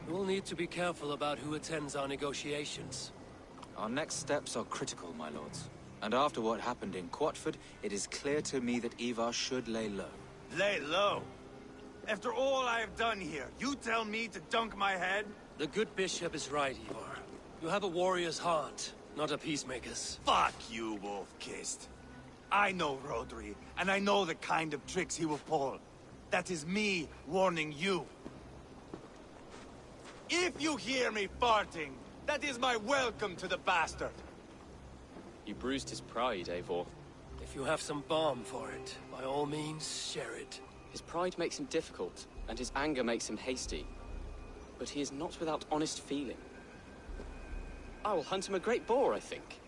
We'll need to be careful about who attends our negotiations. Our next steps are critical, my lords. And after what happened in Quatford, it is clear to me that Ivar should lay low. Lay low? After all I have done here, you tell me to dunk my head? The good bishop is right, Ivar. You have a warrior's heart, not a peacemaker's. Fuck you, Wolf-Kissed. I know Rodri, and I know the kind of tricks he will pull. That is me warning you. If you hear me farting, that is my welcome to the bastard. You bruised his pride, Eivor. If you have some balm for it, by all means, share it. His pride makes him difficult, and his anger makes him hasty. But he is not without honest feeling. I will hunt him a great boar, I think.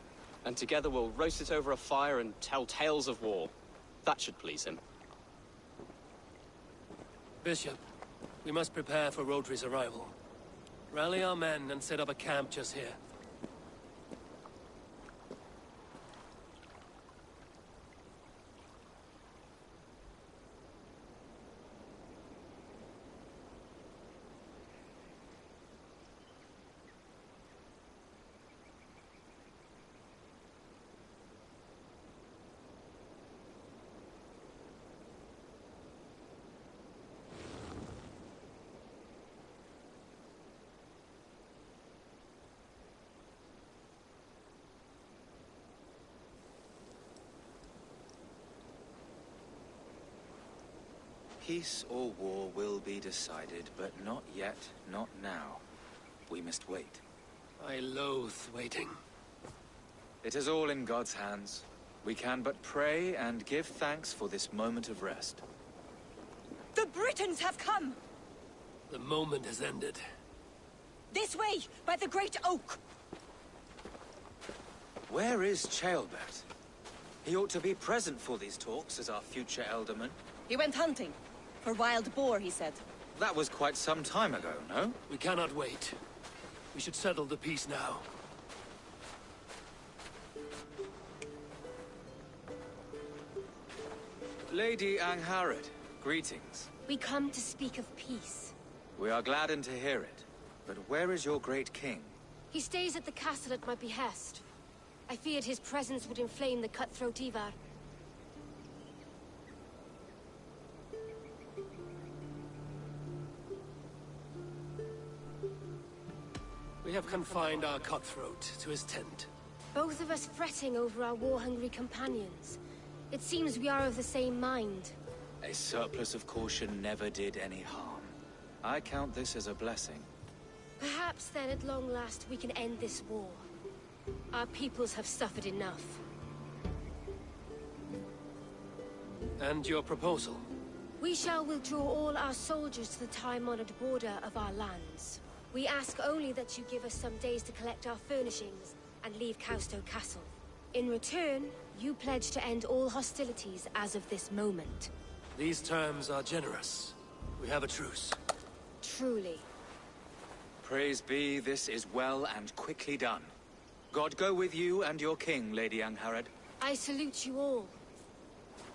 And together we'll roast it over a fire and tell tales of war. That should please him. Bishop, we must prepare for Rodri's arrival. Rally our men and set up a camp just here. Peace or war will be decided, but not yet, not now. We must wait. I loathe waiting. It is all in God's hands. We can but pray and give thanks for this moment of rest. The Britons have come! The moment has ended. This way, by the Great Oak! Where is Ceolbert? He ought to be present for these talks as our future elderman. He went hunting. For wild boar, he said. That was quite some time ago, no? We cannot wait. We should settle the peace now. Lady Angharad, greetings. We come to speak of peace. We are gladdened to hear it. But where is your great king? He stays at the castle at my behest. I feared his presence would inflame the cutthroat Ivar. We have confined our cutthroat to his tent. Both of us fretting over our war-hungry companions. It seems we are of the same mind. A surplus of caution never did any harm. I count this as a blessing. Perhaps then at long last we can end this war. Our peoples have suffered enough. And your proposal? We shall withdraw all our soldiers to the time-honored border of our lands. We ask only that you give us some days to collect our furnishings and leave Causto Castle. In return, you pledge to end all hostilities as of this moment. These terms are generous. We have a truce. Truly. Praise be, this is well and quickly done. God go with you and your king, Lady Angharad. I salute you all.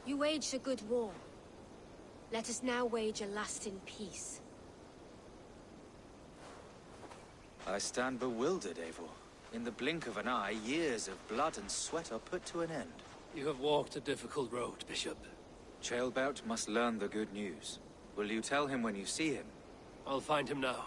You waged a good war. Let us now wage a lasting peace. I stand bewildered, Eivor. In the blink of an eye, years of blood and sweat are put to an end. You have walked a difficult road, Bishop. Ceolbert must learn the good news. Will you tell him when you see him? I'll find him now.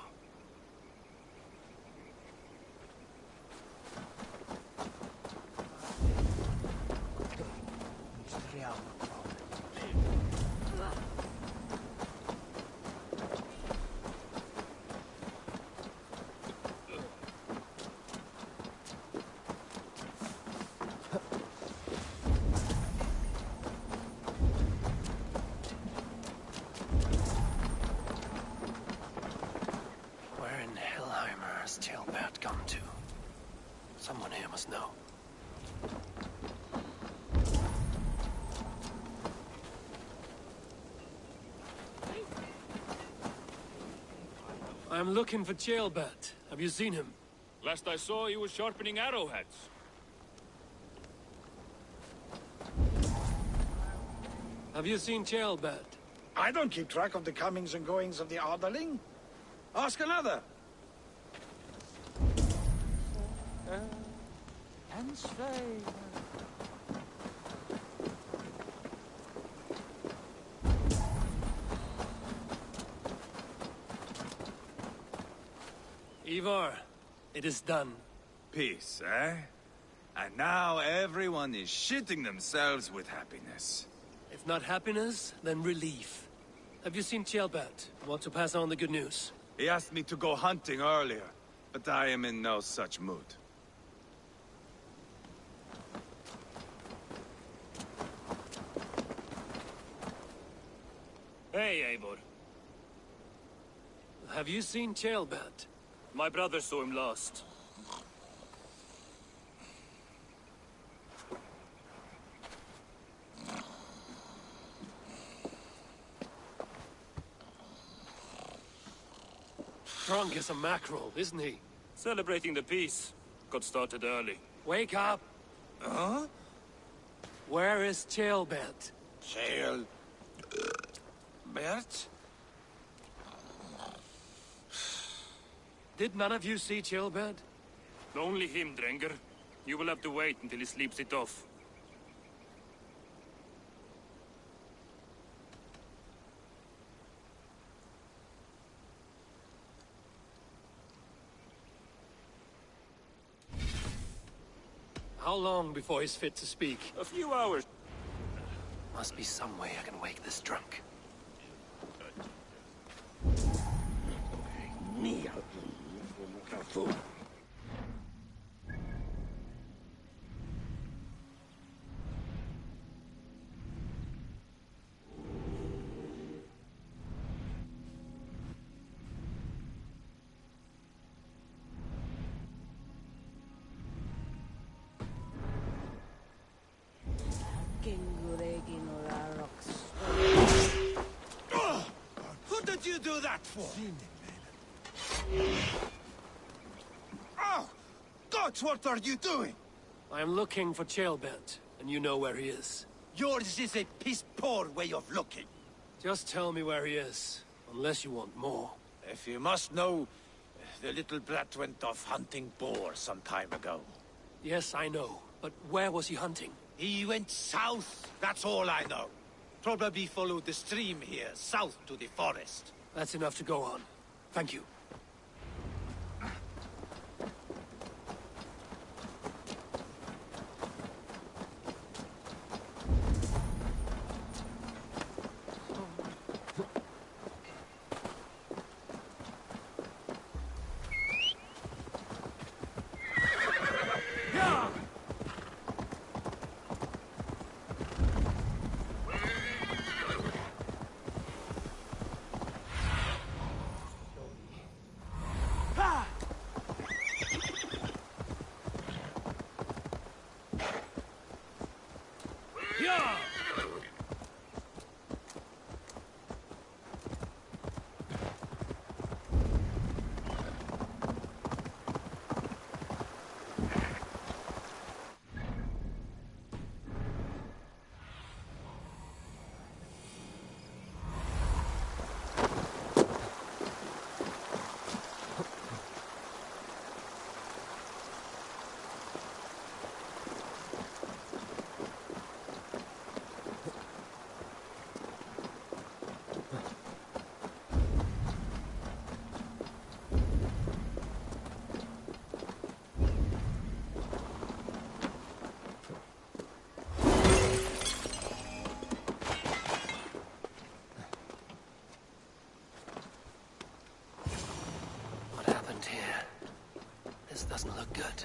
Someone here must know. I'm looking for Ceolbert. Have you seen him? Last I saw, he was sharpening arrowheads. Have you seen Ceolbert? I don't keep track of the comings and goings of the Arderling. Ask another. Ivar, it is done. Peace, eh? And now everyone is shitting themselves with happiness. If not happiness, then relief. Have you seen Ceolbert? Want to pass on the good news? He asked me to go hunting earlier, but I am in no such mood. Hey, Eivor. Have you seen Ceolbert? My brother saw him last. Drunk as a mackerel, isn't he? Celebrating the peace. Got started early. Wake up! Huh? Where is Ceolbert? Bert? Did none of you see Ceolbert? Only him, Drenger. You will have to wait until he sleeps it off. How long before he's fit to speak? A few hours. Must be some way I can wake this drunk. Who did you do that for? Oh! Gods, what are you doing? I'm looking for Ceolbert, and you know where he is. Yours is a piss-poor way of looking. Just tell me where he is, unless you want more. If you must know, the little brat went off hunting boar some time ago. Yes, I know, but where was he hunting? He went south, that's all I know. Probably followed the stream here, south to the forest. That's enough to go on. Thank you. Doesn't look good.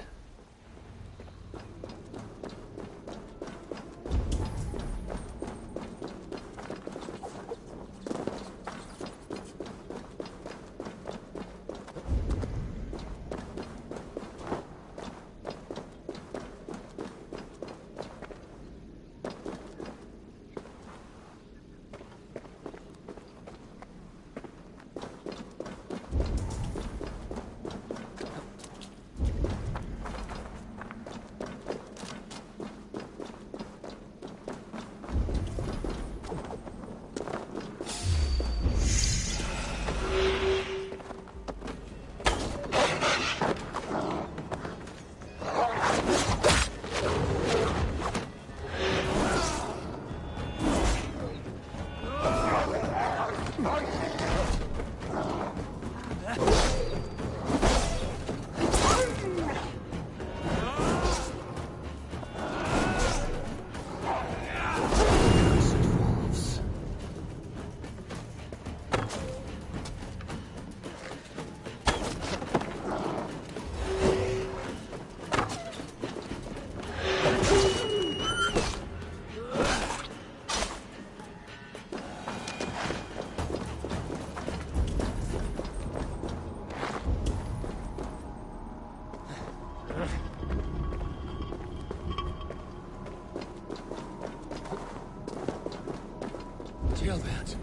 Gilbert.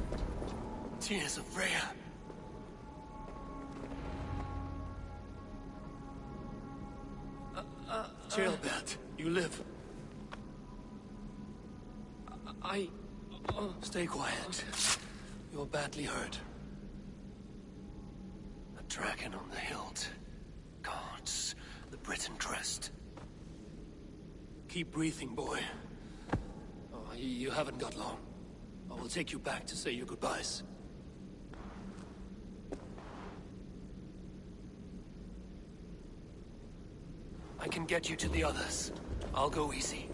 Tears of Freya. Gilbert, you live. Stay quiet. You're badly hurt. A dragon on the hilt. Guards the Briton crest. Keep breathing, boy. Oh, you haven't got long. I will take you back to say your goodbyes. I can get you to the others. I'll go easy.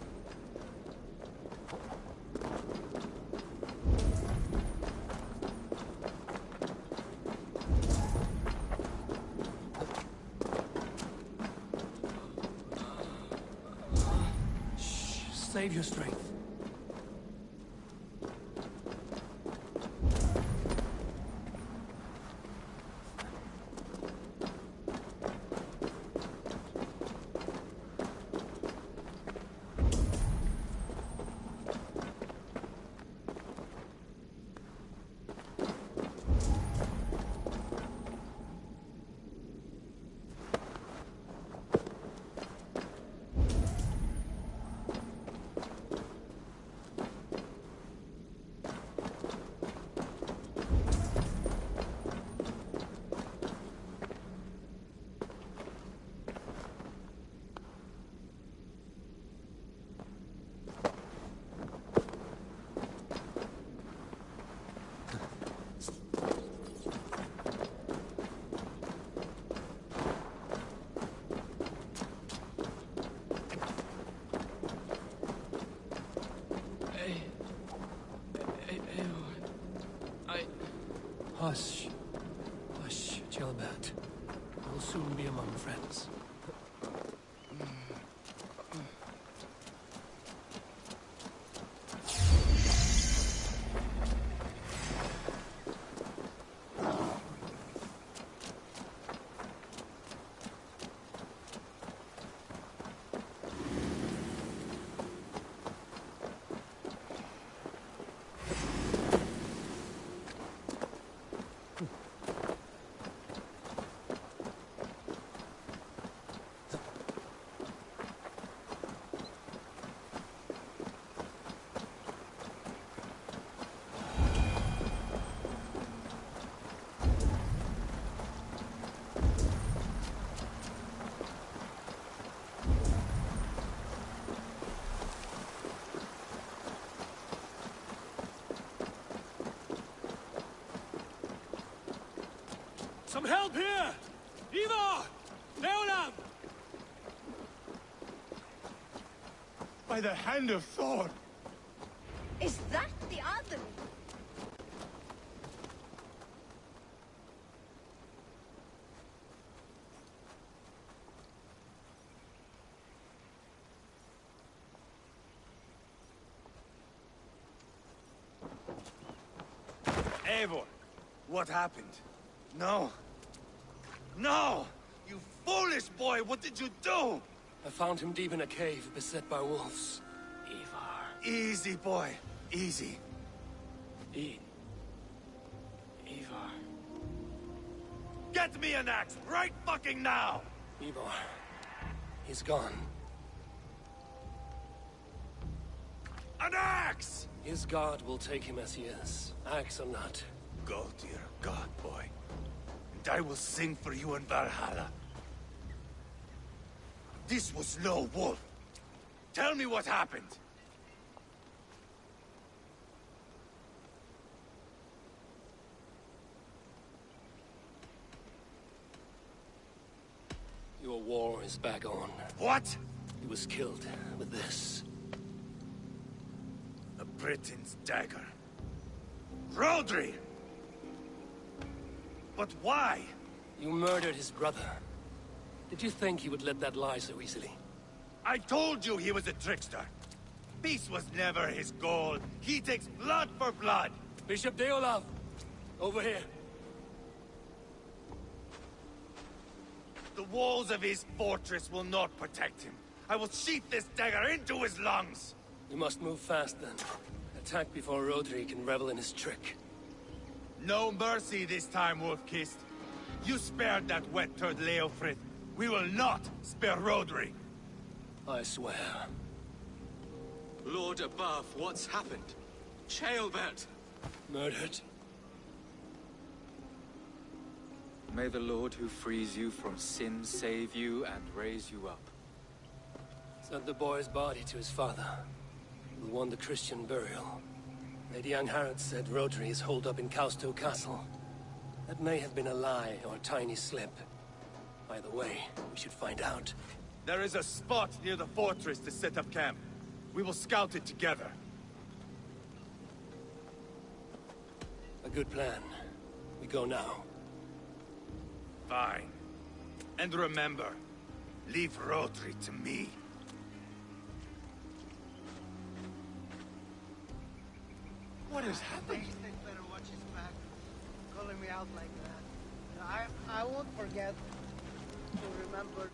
Shh, save your strength. Hush. Hush, Gilbert. We'll soon be among friends. Some help here! Ivar! Leonard! By the hand of Thor! Is that the other? Eivor, what happened? No. No! You foolish boy, what did you do? I found him deep in a cave, beset by wolves. Ivar. Easy, boy. Easy. Ivar. Get me an axe, right fucking now! Ivar. He's gone. An axe! His god will take him as he is, axe or not. Go to your god, boy. And I will sing for you in Valhalla. This was no wolf. Tell me what happened. Your war is back on. What? He was killed with this. A Briton's dagger. Rodri! But why? You murdered his brother. Did you think he would let that lie so easily? I told you he was a trickster. Peace was never his goal. He takes blood for blood. Bishop Deolav! Over here. The walls of his fortress will not protect him. I will sheath this dagger into his lungs. We must move fast then. Attack before Rodri can revel in his trick. No mercy this time, Wolf-Kissed. You spared that wet turd Leofrid. We will not spare Rodri. I swear. Lord above, what's happened? Ceolbert! Murdered. May the Lord who frees you from sin save you and raise you up. Sent the boy's body to his father, who won the Christian burial. Lady Angharad said Rodri is holed up in Causto Castle. That may have been a lie or a tiny slip. Either way, we should find out. There is a spot near the fortress to set up camp. We will scout it together. A good plan. We go now. Fine. And remember, leave Rodri to me. What is happening? Better watch his back. Calling me out like that. I won't forget to remember.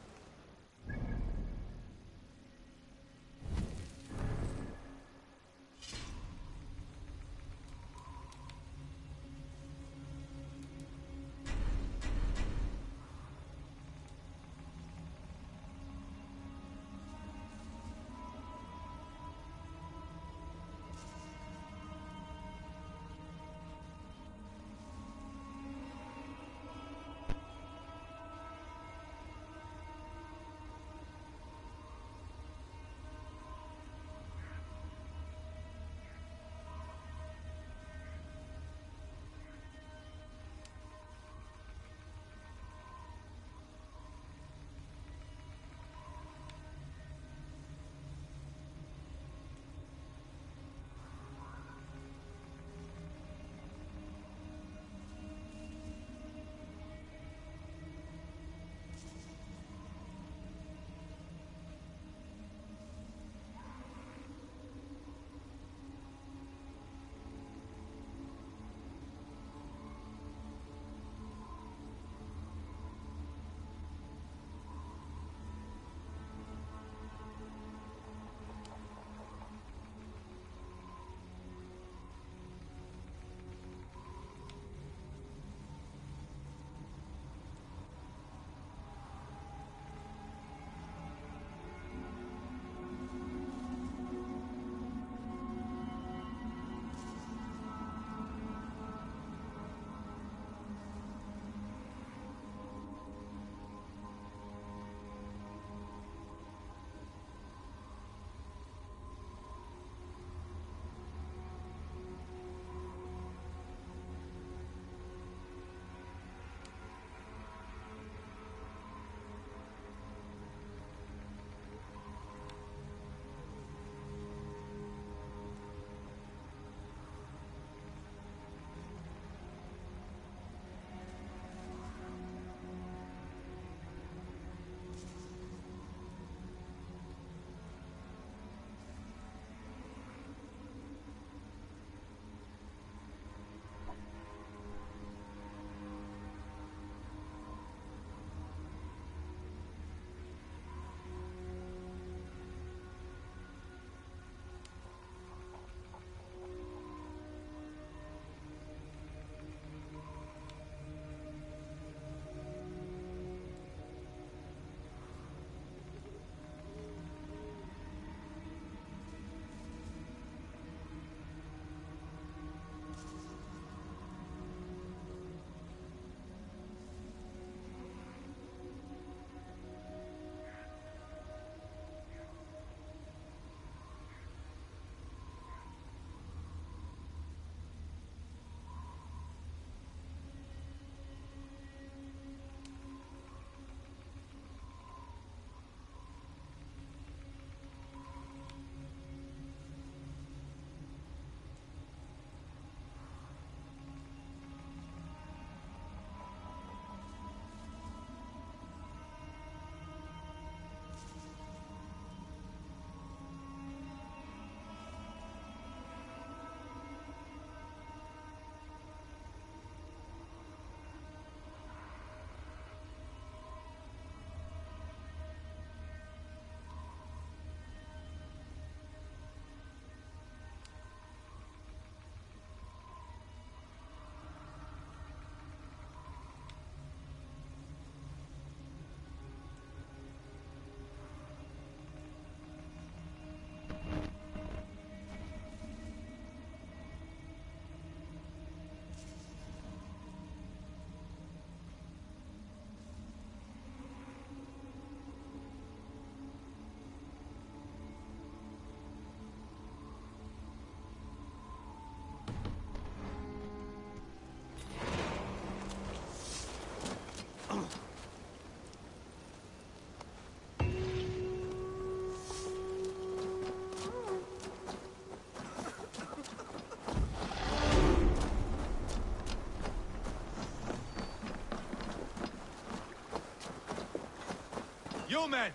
You men!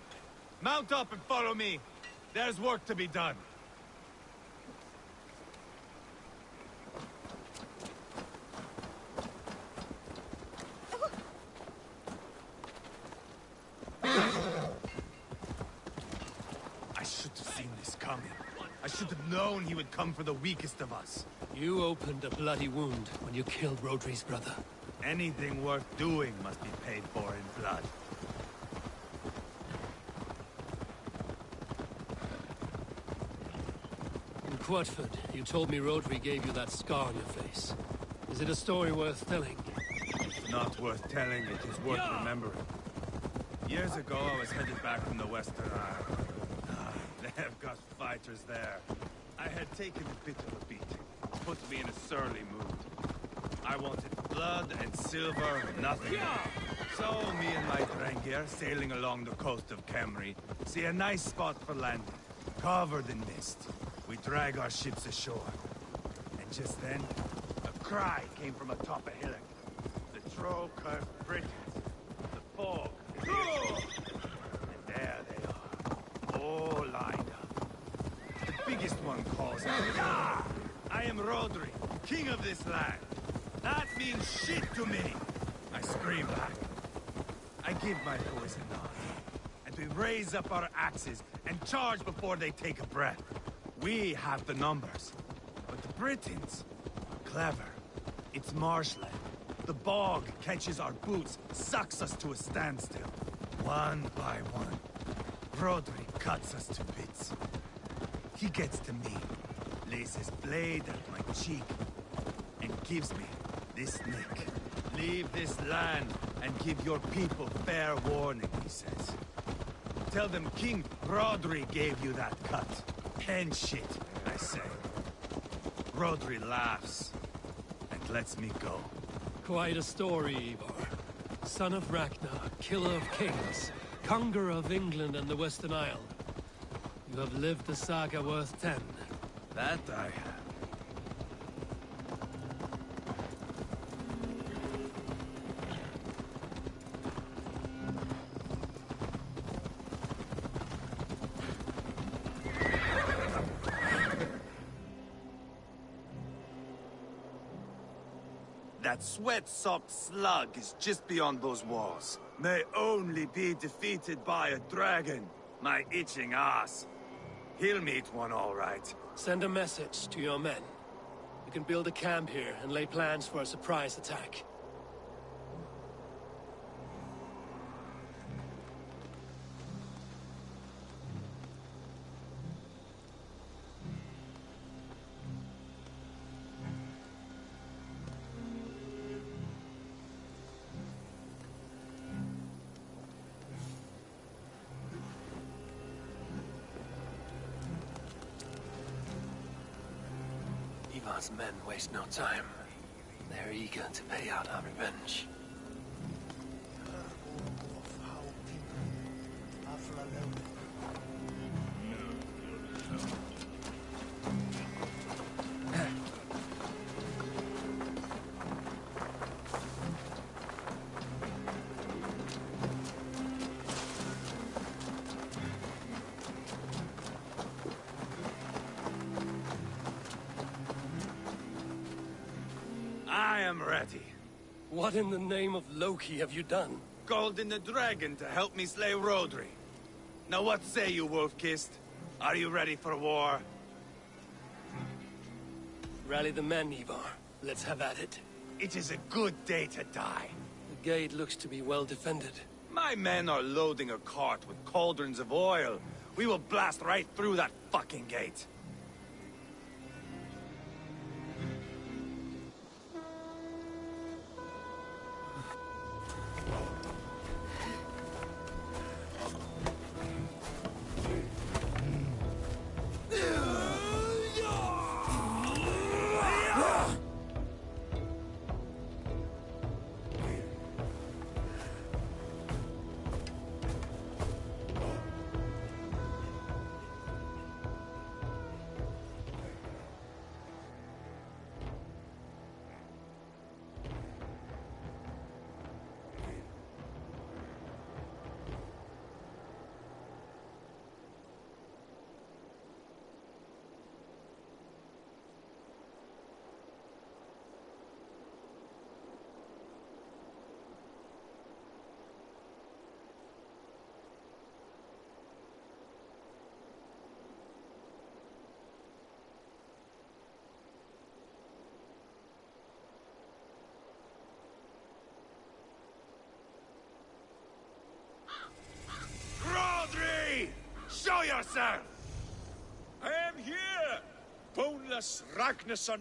Mount up and follow me. There's work to be done. I should have seen this coming. I should have known he would come for the weakest of us. You opened a bloody wound when you killed Rodri's brother. Anything worth doing must be paid for in blood. In Quatford, you told me Rodri gave you that scar on your face. Is it a story worth telling? It's not worth telling, it is worth remembering. Years ago, I was headed back from the Western Isle. They have got fighters there. I had taken a bit of a beating. Put me in a surly mood. I wanted blood and silver, nothing else. So, me and my Drengir, sailing along the coast of Kemri, see a nice spot for landing, covered in mist. We drag our ships ashore. And just then, a cry came from atop a hillock. The Troll-cursed Britons. The fog is here. And there they are, all lined up. The biggest one calls out, "Ah! I am Rodri, king of this land. That means shit to me!" I scream back. I give my boys a nod. And we raise up our axes and charge before they take a breath. We have the numbers. But the Britons are clever. It's marshland. The bog catches our boots, sucks us to a standstill. One by one, Rodri cuts us to bits. He gets to me, lays his blade at my cheek, and gives me this nick. Leave this land and give your people fair warning, he says. Tell them King Rodri gave you that cut. Hen shit, I say. Rodri laughs and lets me go. Quite a story, Ivar. Son of Ragnar, killer of kings, conqueror of England and the Western Isle. You have lived a saga worth 10. That I have. That sweat-socked slug is just beyond those walls. May only be defeated by a dragon. My itching ass. He'll meet one all right. Send a message to your men. You can build a camp here and lay plans for a surprise attack. Ivar's men waste no time. They're eager to pay out our revenge. I am ready. What in the name of Loki have you done? Called in the dragon to help me slay Rodri. Now what say you, Wolf-Kissed? Are you ready for war? Rally the men, Ivar. Let's have at it. It is a good day to die. The gate looks to be well defended. My men are loading a cart with cauldrons of oil. We will blast right through that fucking gate. Answer! I am here, boneless Ragnarsson.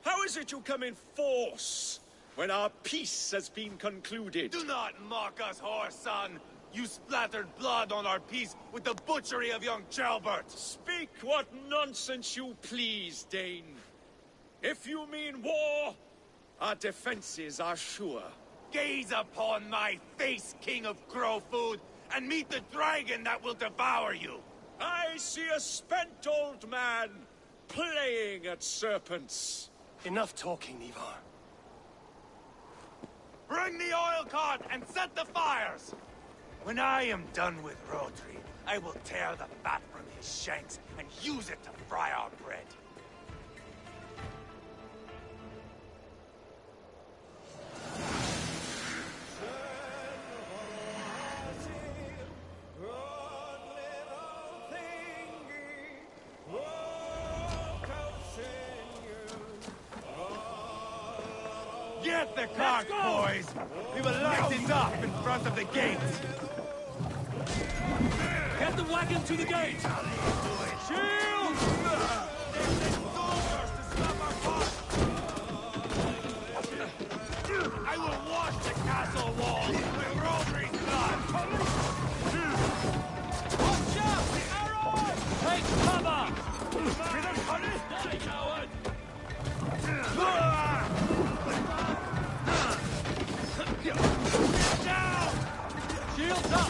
How is it you come in force when our peace has been concluded? Do not mock us, whoreson! You splattered blood on our peace with the butchery of young Chalbert! Speak what nonsense you please, Dane. If you mean war, our defenses are sure. Gaze upon my face, King of Crow Food, and meet the dragon that will devour you! I see a spent old man playing at serpents. Enough talking, Ivar. Bring the oil cart and set the fires! When I am done with Rodri, I will tear the fat from his shanks and use it to fry our bread. Get the cart, boys! We will light it up in front of the gate! Get the wagon to the gate! Shield! I will wash the castle walls with Rodri's blood! Watch out! Arrows! Take cover! Down! Shields up!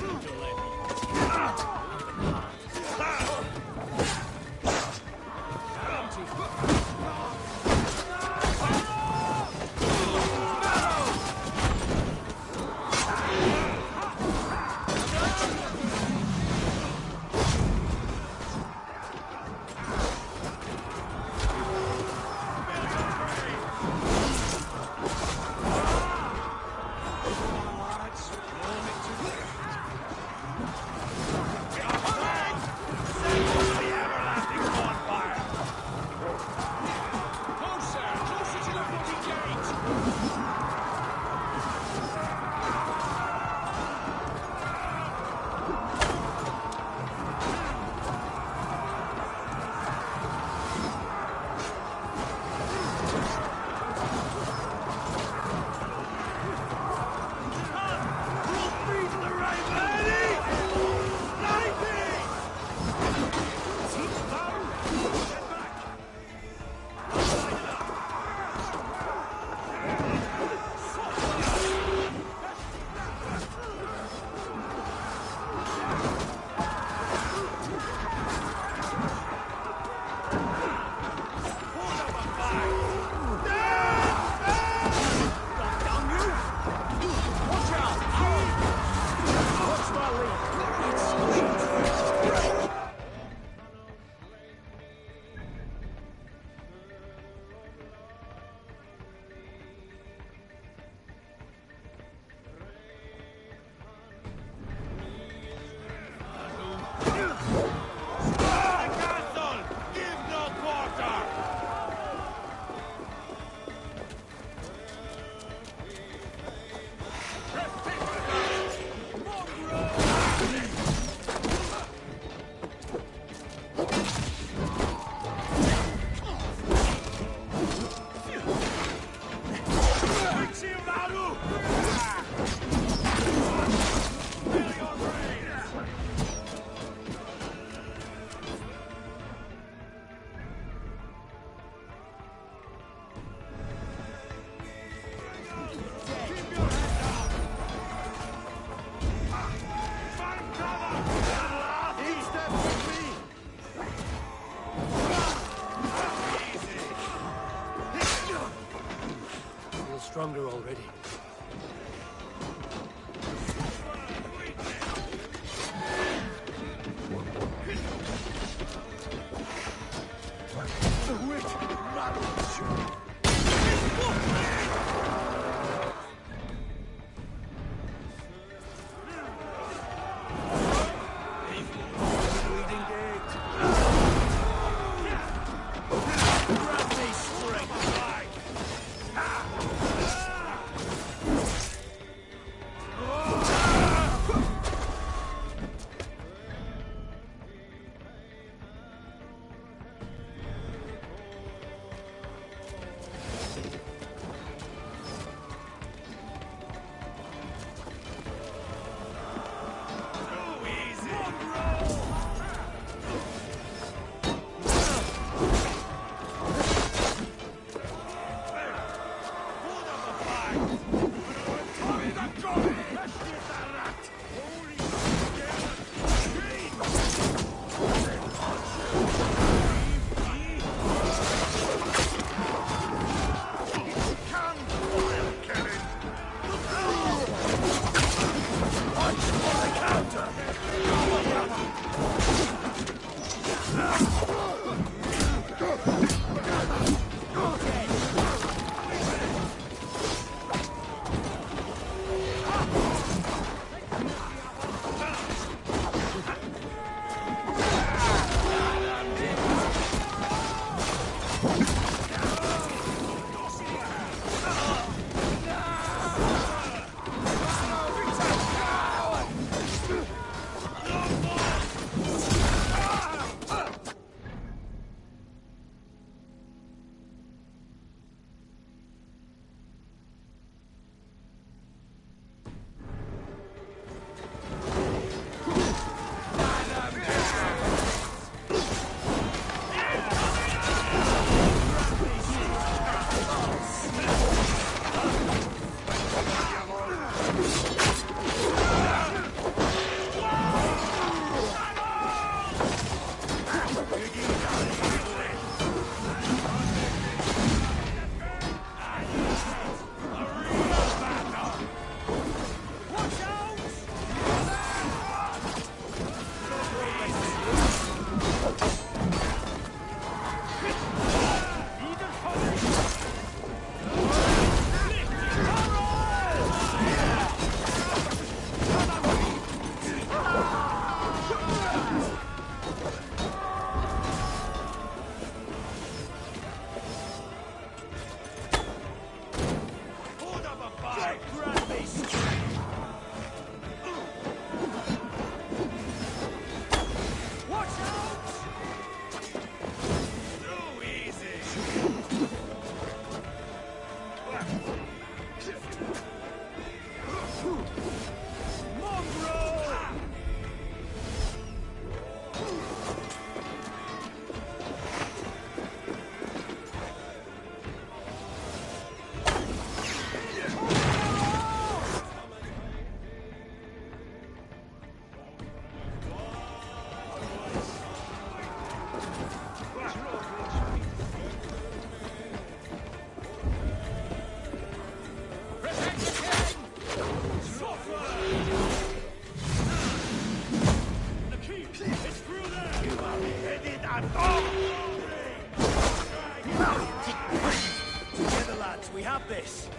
Together, lads, we have this.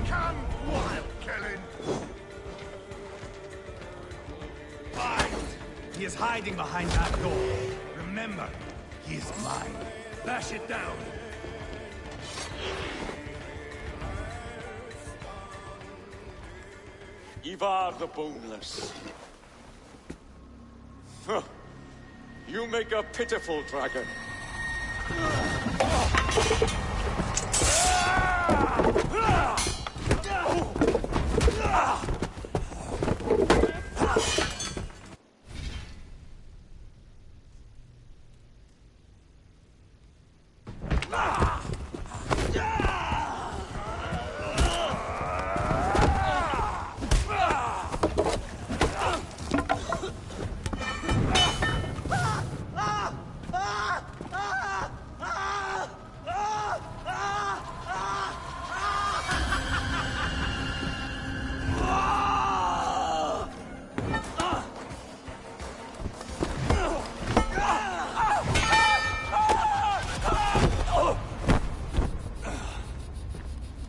Come, wild killing! Fight! He is hiding behind that door. Remember, he is mine. Bash it down. Ivar the Boneless. Huh. You make a pitiful dragon.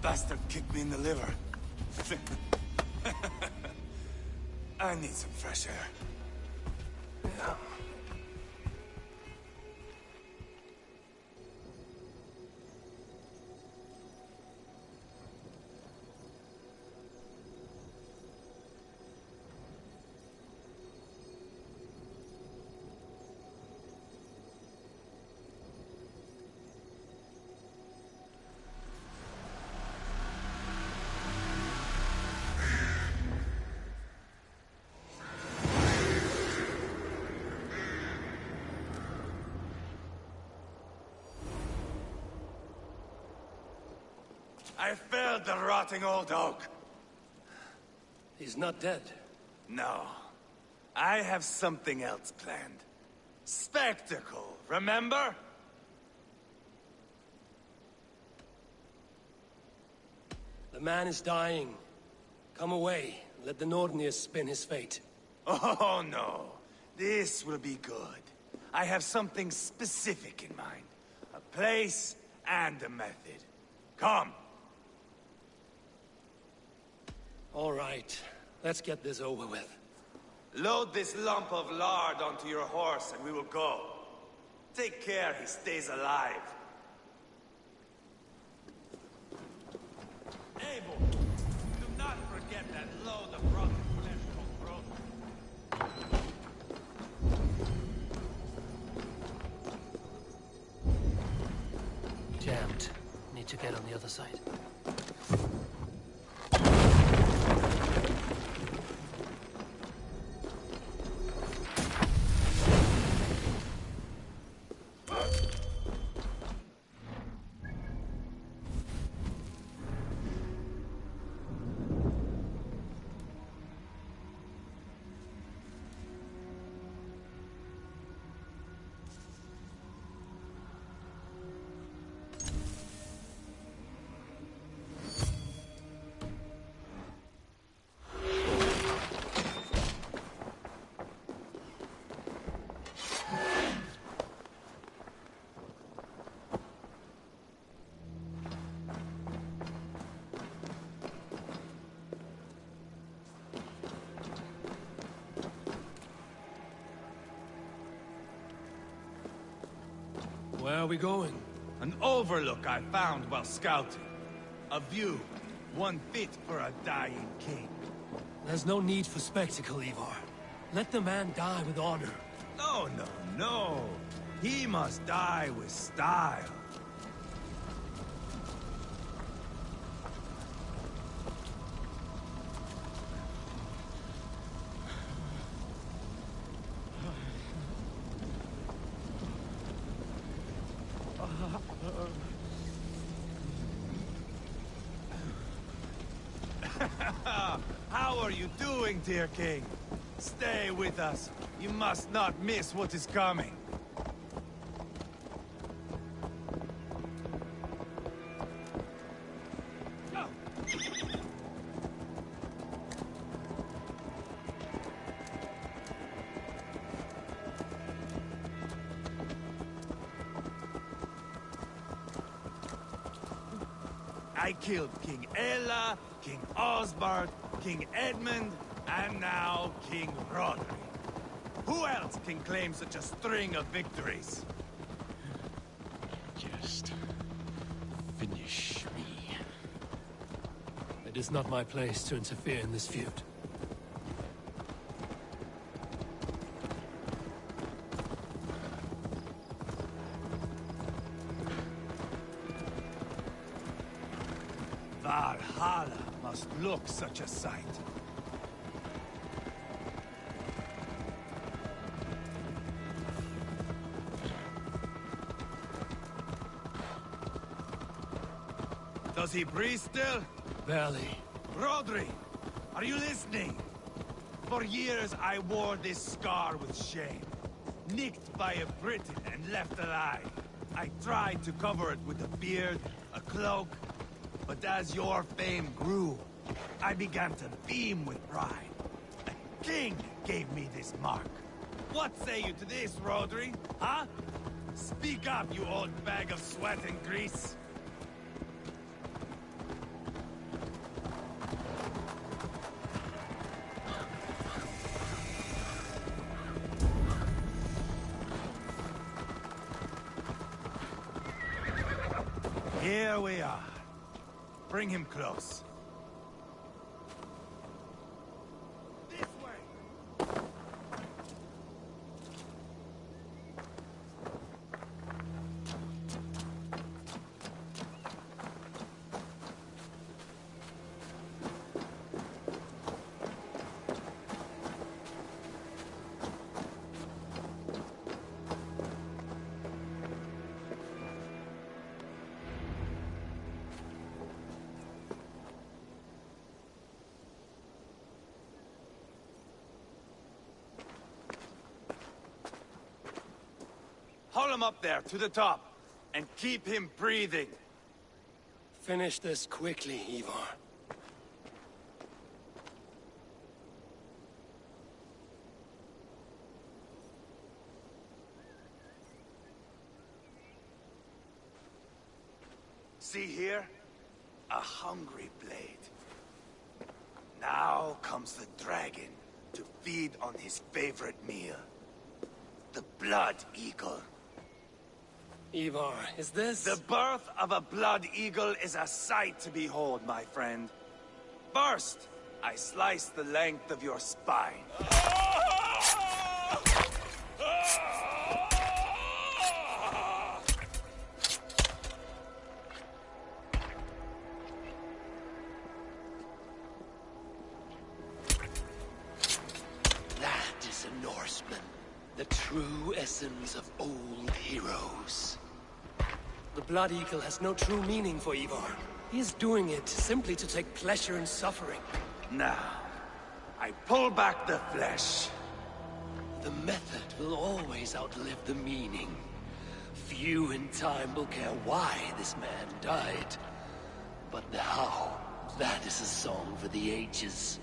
Bastard kicked me in the liver. I need some fresh air. Yeah. I felled the rotting old oak. He's not dead. No. I have something else planned. Spectacle, remember? The man is dying. Come away. Let the Nordnir spin his fate. Oh, no. This will be good. I have something specific in mind. A place and a method. Come. All right. Let's get this over with. Load this lump of lard onto your horse and we will go. Take care he stays alive. Abel, do not forget that load of rotten flesh called growth. Jammed. Need to get on the other side. Where are we going? An overlook I found while scouting. A view, one fit for a dying king. There's no need for spectacle, Ivar. Let the man die with honor. No, no, no. He must die with style. How are you doing, dear king? Stay with us. You must not miss what is coming. I killed King Ella, King Osbert, King Edmund, and now King Rodri. Who else can claim such a string of victories? Just finish me. It is not my place to interfere in this feud. Valhalla must look such a sight. Does he breathe still? Barely. Rodri, are you listening? For years I wore this scar with shame. Nicked by a Briton and left alive. I tried to cover it with a beard, a cloak, but as your fame grew, I began to beam with pride. A king gave me this mark. What say you to this, Rodri? Huh? Speak up, you old bag of sweat and grease. Here we are. Bring him close. This way! Haul him up there, to the top, and keep him breathing. Finish this quickly, Ivar. See here? A hungry blade. Now comes the dragon to feed on his favorite meal. The blood eagle. Ivar, is this... The birth of a blood eagle is a sight to behold, my friend. First, I slice the length of your spine. That is a Norseman. The true essence of old heroes. The Blood Eagle has no true meaning for Ivar. He is doing it simply to take pleasure in suffering. Now, I pull back the flesh. The method will always outlive the meaning. Few in time will care why this man died. But the how, that is a song for the ages.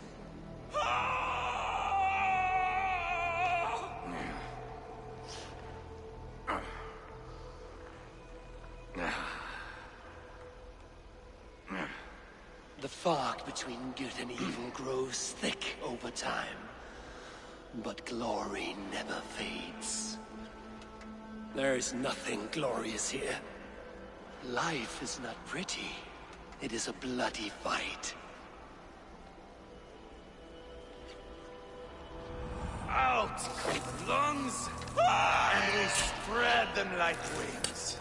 The fog between good and evil grows thick over time. But glory never fades. There is nothing glorious here. Life is not pretty. It is a bloody fight. Out with lungs, and we spread them like wings.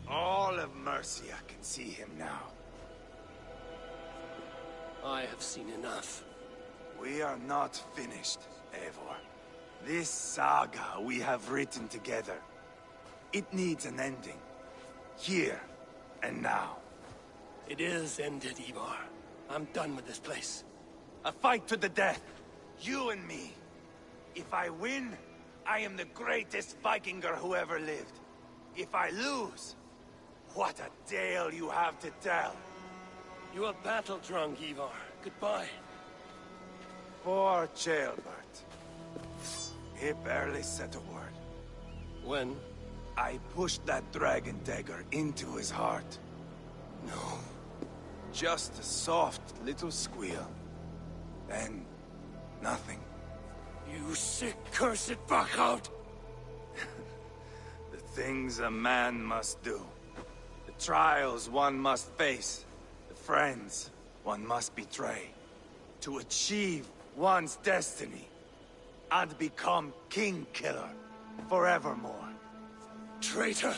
All of Mercia can see him now. I have seen enough. We are not finished, Eivor. This saga we have written together, it needs an ending. Here and now. It is ended, Ivar. I'm done with this place. A fight to the death. You and me. If I win, I am the greatest Vikinger who ever lived. If I lose, what a tale you have to tell. You are battle-drunk, Ivar. Goodbye. Poor Ceolbert. He barely said a word. When? I pushed that dragon dagger into his heart. No. Just a soft little squeal. Then, nothing. You sick, cursed fuck-out! The things a man must do. The trials one must face. The friends one must betray. To achieve one's destiny. And become king-killer forevermore. Traitor!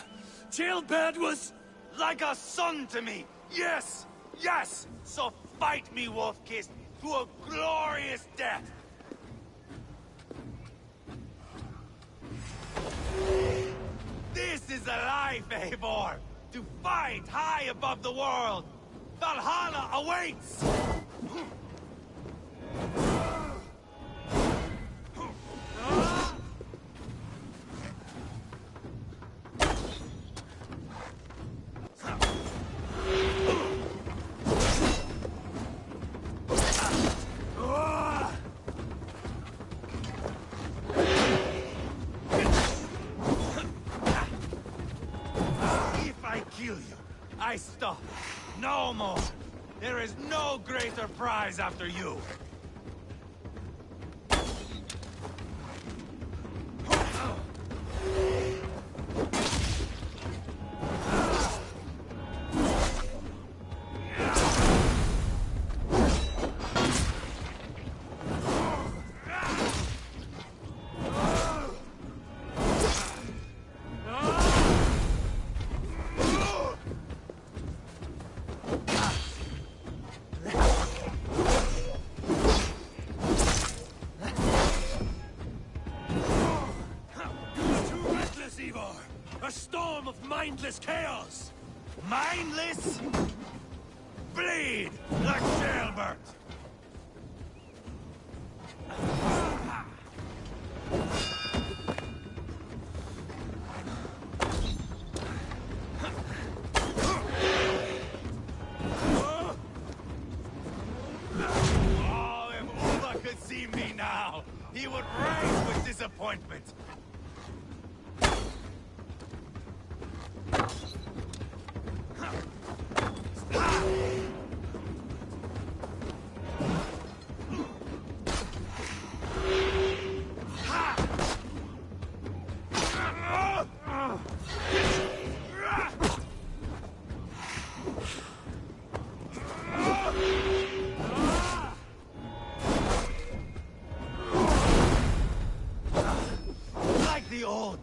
Ceolbert was... like a son to me! Yes! Yes! So fight me, Wolf-Kissed, to a glorious death! This is a life, Eivor! To fight high above the world! Valhalla awaits! I stop. No more. There is no greater prize after you. A storm of mindless chaos! Mindless? Bleed like Ceolbert!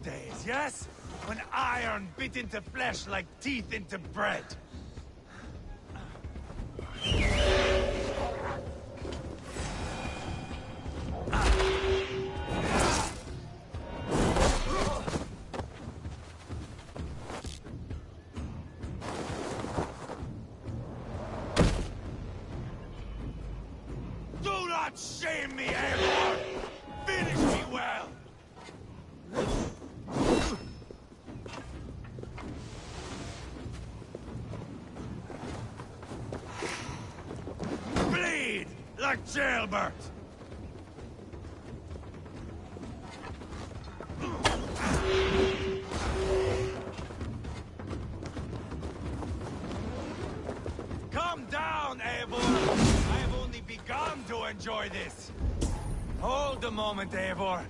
days, yes? When iron bit into flesh like teeth into bread. Do not shame me, Eivor! Finish me well! Bleed like jailbird! Calm down, Eivor! I have only begun to enjoy this. Hold a moment, Eivor.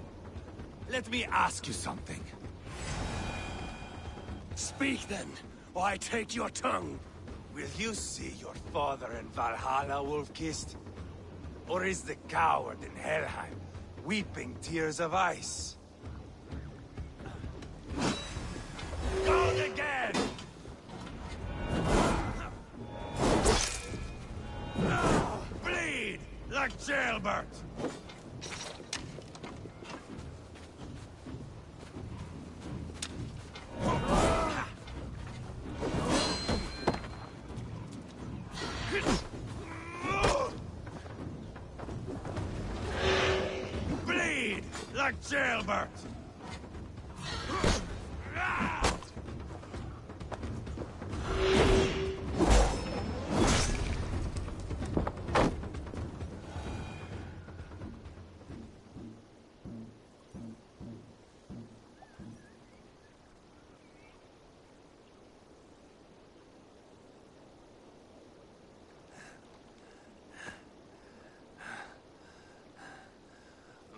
Let me ask you something. Speak then, or I take your tongue. Will you see your father in Valhalla, Wolf-Kissed? Or is the coward in Helheim weeping tears of ice? Go again! Bleed like jailbird! Bleed like jailbird!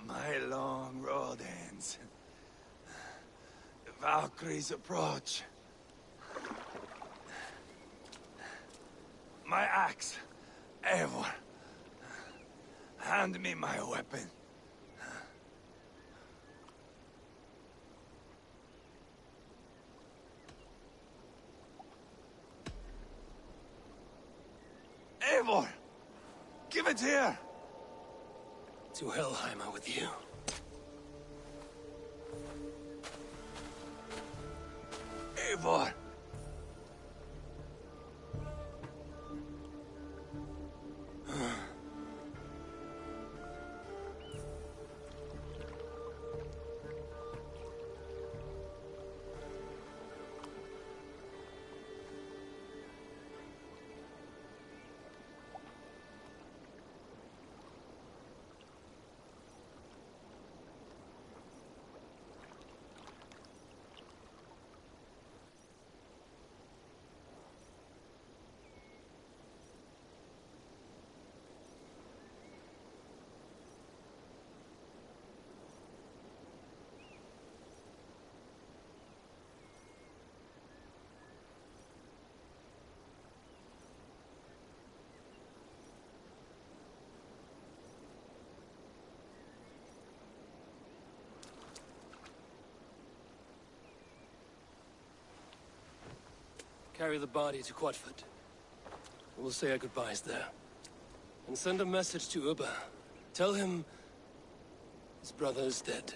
My long road ends. The Valkyries approach. My axe, Eivor. Hand me my weapon. Eivor! Give it here! To Helheim with you. Eivor! Carry the body to Quatford. We'll say our goodbyes there. And send a message to Ubba. Tell him his brother is dead.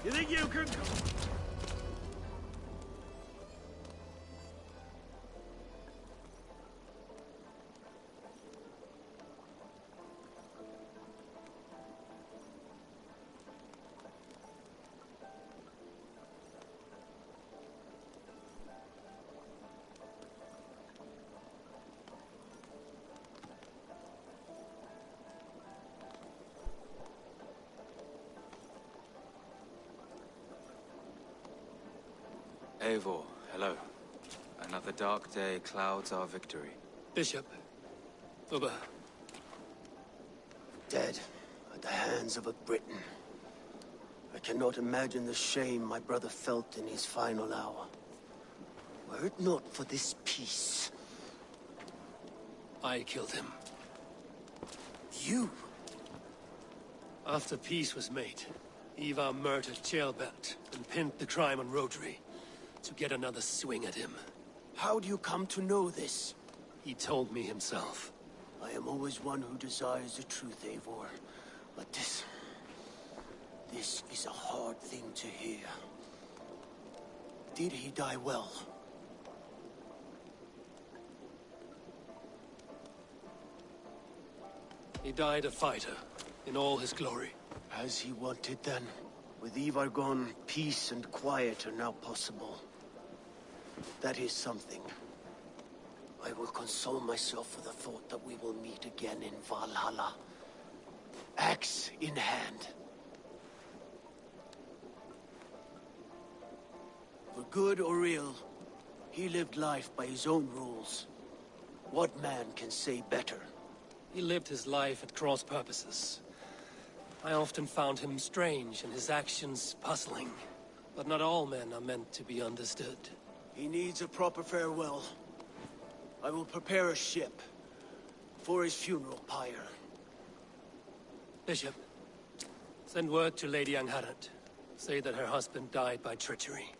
You think you can... Eivor, hello. Another dark day clouds our victory. Bishop. Ubba. Dead at the hands of a Briton. I cannot imagine the shame my brother felt in his final hour. Were it not for this peace... I killed him. You? After peace was made, Ivar murdered Ceolbert and pinned the crime on Rhodri to get another swing at him. How do you come to know this? He told me himself. I am always one who desires the truth, Eivor. But this is a hard thing to hear. Did he die well? He died a fighter, in all his glory. As he wanted then. With Ivar gone, peace and quiet are now possible. That is something. I will console myself with the thought that we will meet again in Valhalla. Axe in hand. For good or ill, he lived life by his own rules. What man can say better? He lived his life at cross purposes. I often found him strange and his actions puzzling. But not all men are meant to be understood. He needs a proper farewell. I will prepare a ship for his funeral pyre. Bishop, send word to Lady Angharad. Say that her husband died by treachery,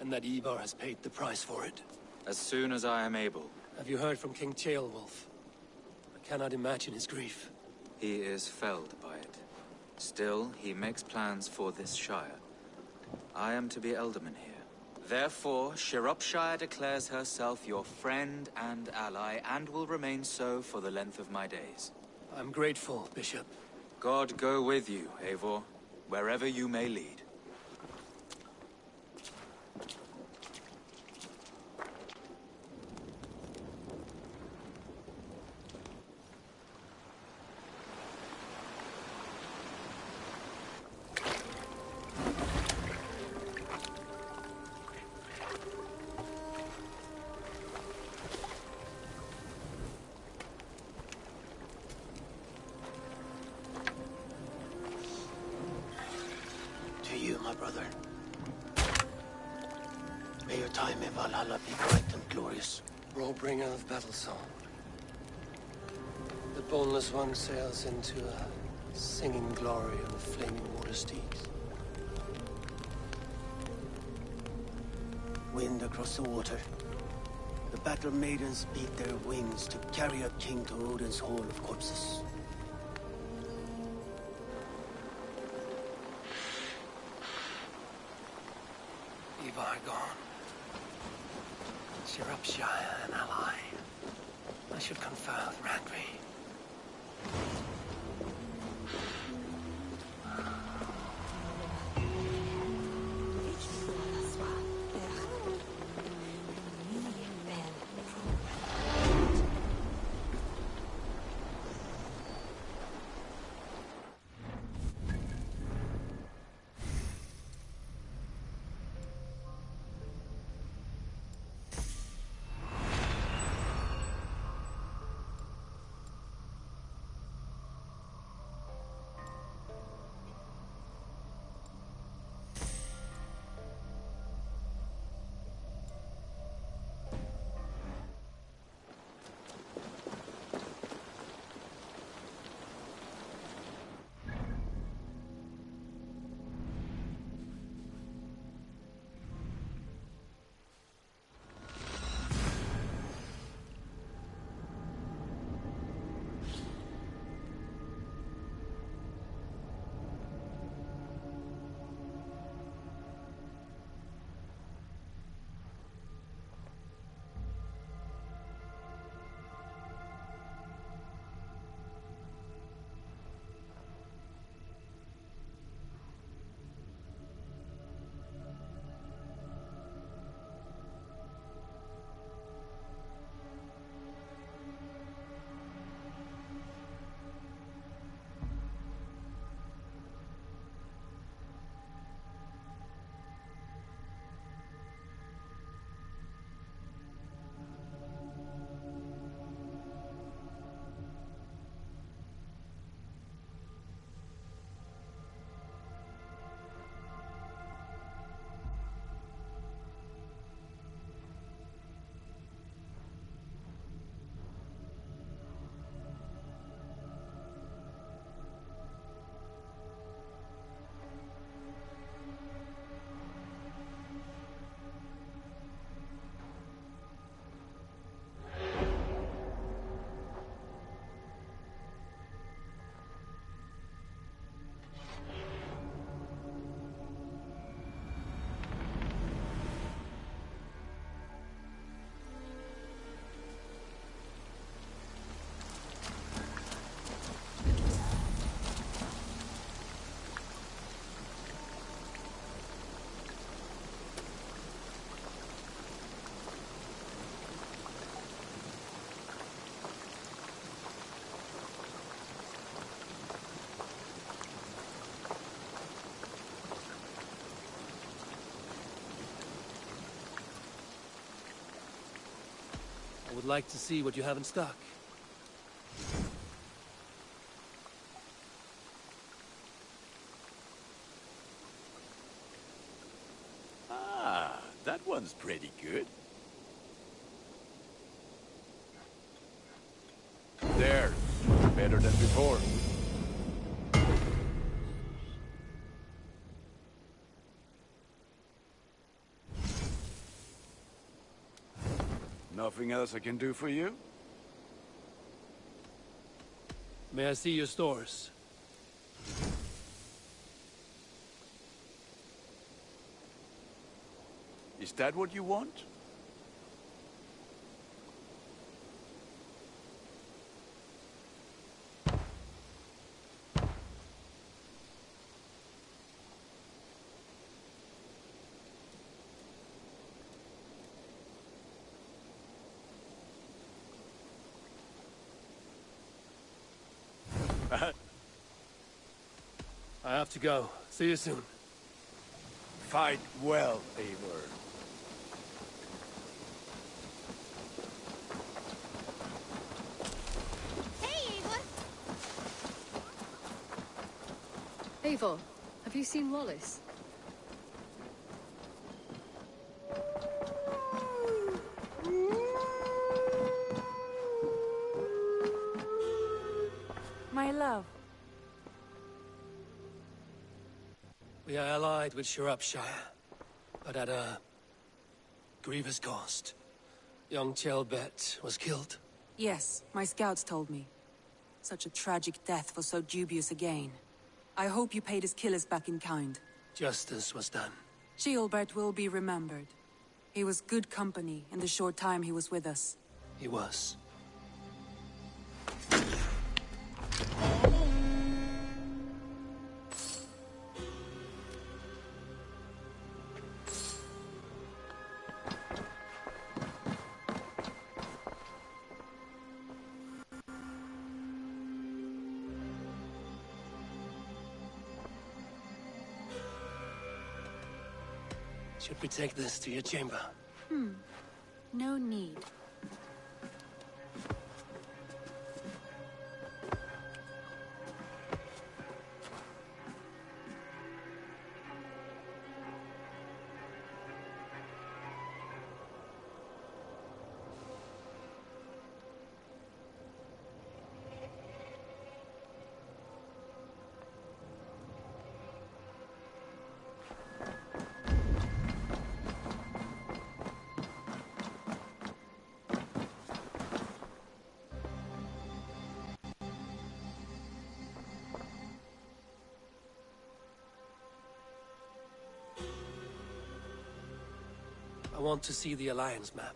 and that Ivar has paid the price for it. As soon as I am able. Have you heard from King Ceolwulf? I cannot imagine his grief. He is felled by it. Still, he makes plans for this shire. I am to be Elderman here. Therefore, Shropshire declares herself your friend and ally, and will remain so for the length of my days. I'm grateful, Bishop. God go with you, Eivor, wherever you may lead. To you, my brother. May your time in Valhalla be bright and glorious. Warbringer of battle song. The boneless one sails into a singing glory on the flaming water steeds. Wind across the water. The battle maidens beat their wings to carry a king to Odin's hall of corpses. Ivar gone. Shropshire an ally. I should confer with Randvi. would like to see what you have in stock. Ah, that one's pretty good. There. Better than before. Nothing else I can do for you? May I see your stores? Is that what you want? I have to go. See you soon. Fight well, Eivor. Hey, Eivor! Eivor, have you seen Wallace? My love. We are allied with Shropshire, but at a grievous cost. Young Chelbet was killed. Yes, my scouts told me. Such a tragic death for so dubious a gain. I hope you paid his killers back in kind. Justice was done. Ceolbert will be remembered. He was good company in the short time he was with us. He was. Should we take this to your chamber? No need. I want to see the Alliance map.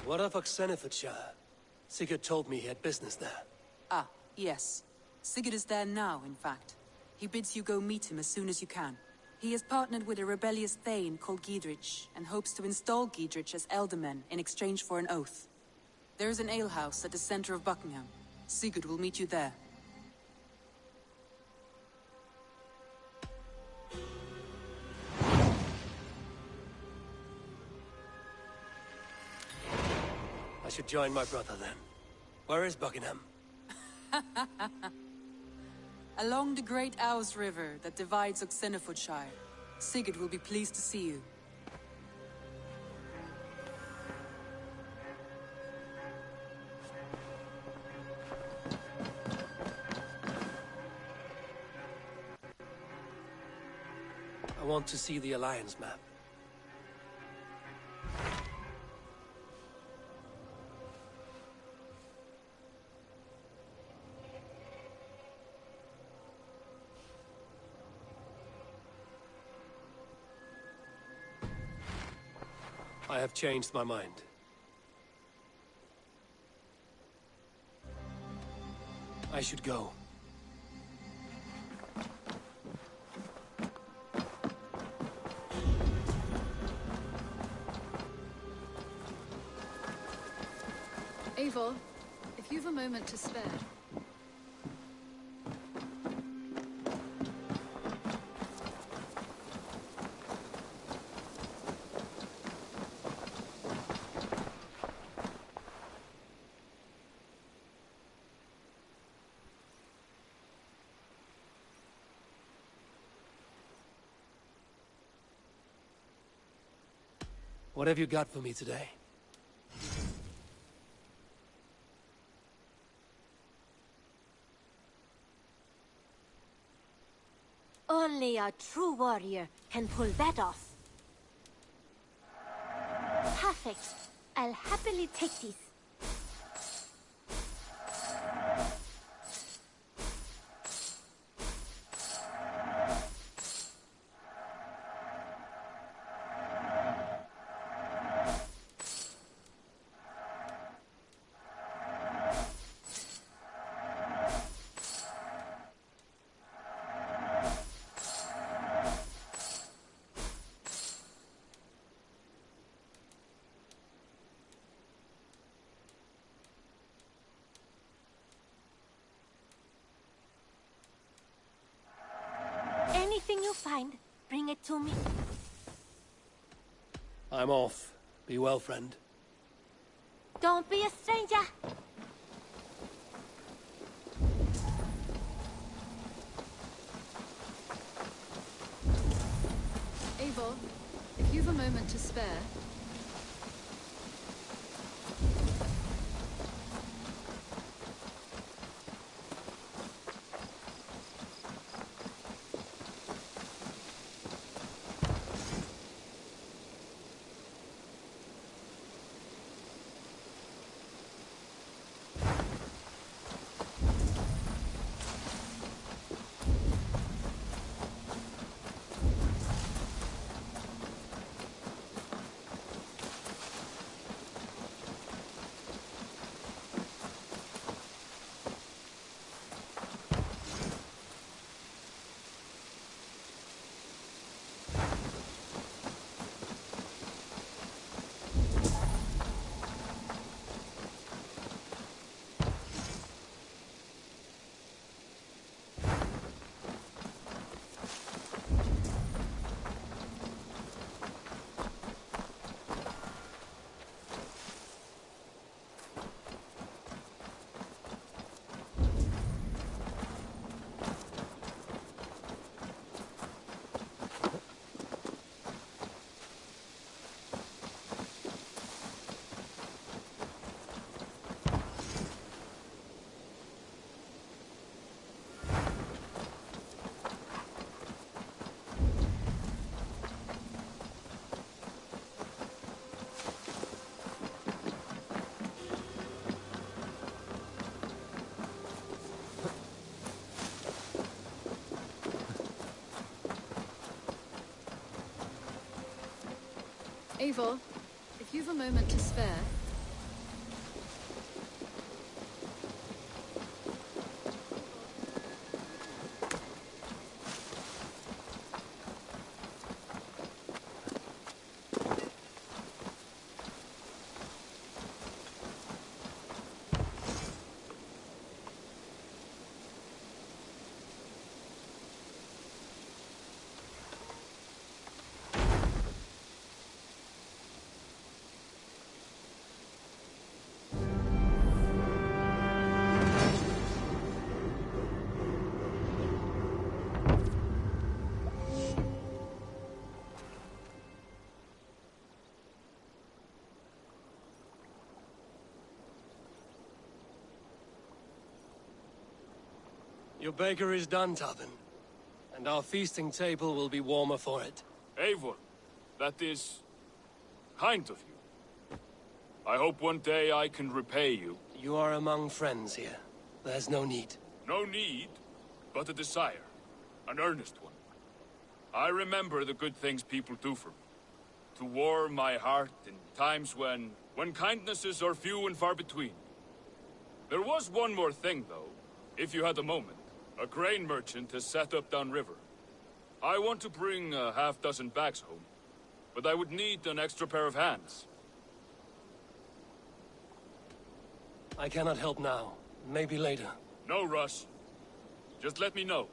What of Oxenfordshire? Sigurd told me he had business there. Ah, yes. Sigurd is there now, in fact. He bids you go meet him as soon as you can. He has partnered with a rebellious Thane called Giedrich, and hopes to install Giedrich as Elderman in exchange for an oath. There is an alehouse at the center of Buckingham. Sigurd will meet you there. I should join my brother then. Where is Buckingham? Along the great Ouse River that divides Oxenfordshire. Sigurd will be pleased to see you. I want to see the Alliance map. I have changed my mind. I should go. Eivor, if you've a moment to spare. What have you got for me today? Only a true warrior can pull that off. Perfect. I'll happily take these. Anything you find, bring it to me. I'm off. Be well, friend. Don't be a stranger. Eivor, if you've a moment to spare. Eivor, if you've a moment to spare. Your baker is done, Tavin. And our feasting table will be warmer for it. Eivor, that is kind of you. I hope one day I can repay you. You are among friends here. There's no need. No need, but a desire. An earnest one. I remember the good things people do for me. to warm my heart in times when kindnesses are few and far between. There was one more thing, though, if you had a moment. A grain merchant has set up downriver. I want to bring a half-dozen bags home, but I would need an extra pair of hands. I cannot help now. Maybe later. No rush. Just let me know.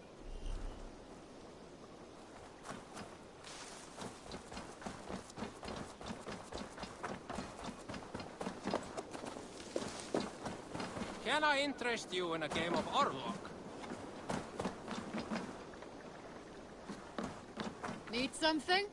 Can I interest you in a game of Orlok? Need something?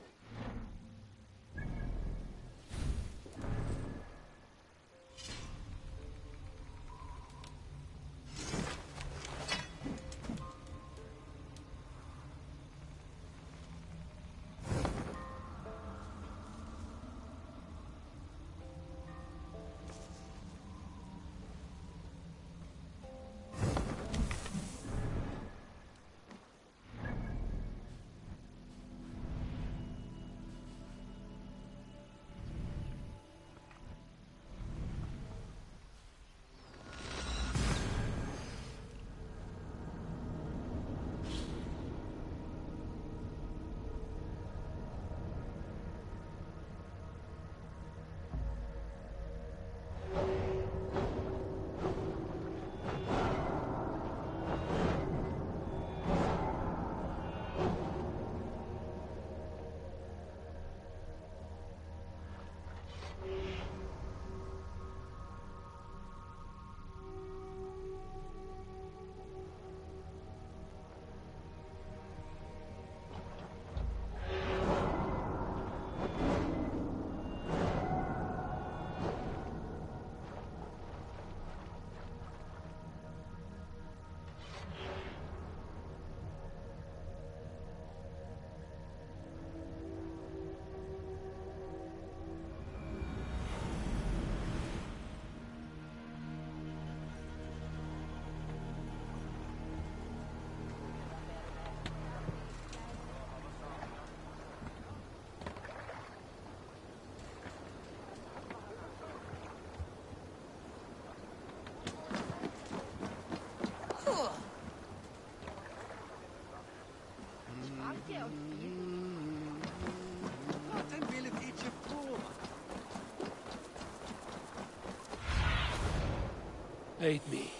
Aid me.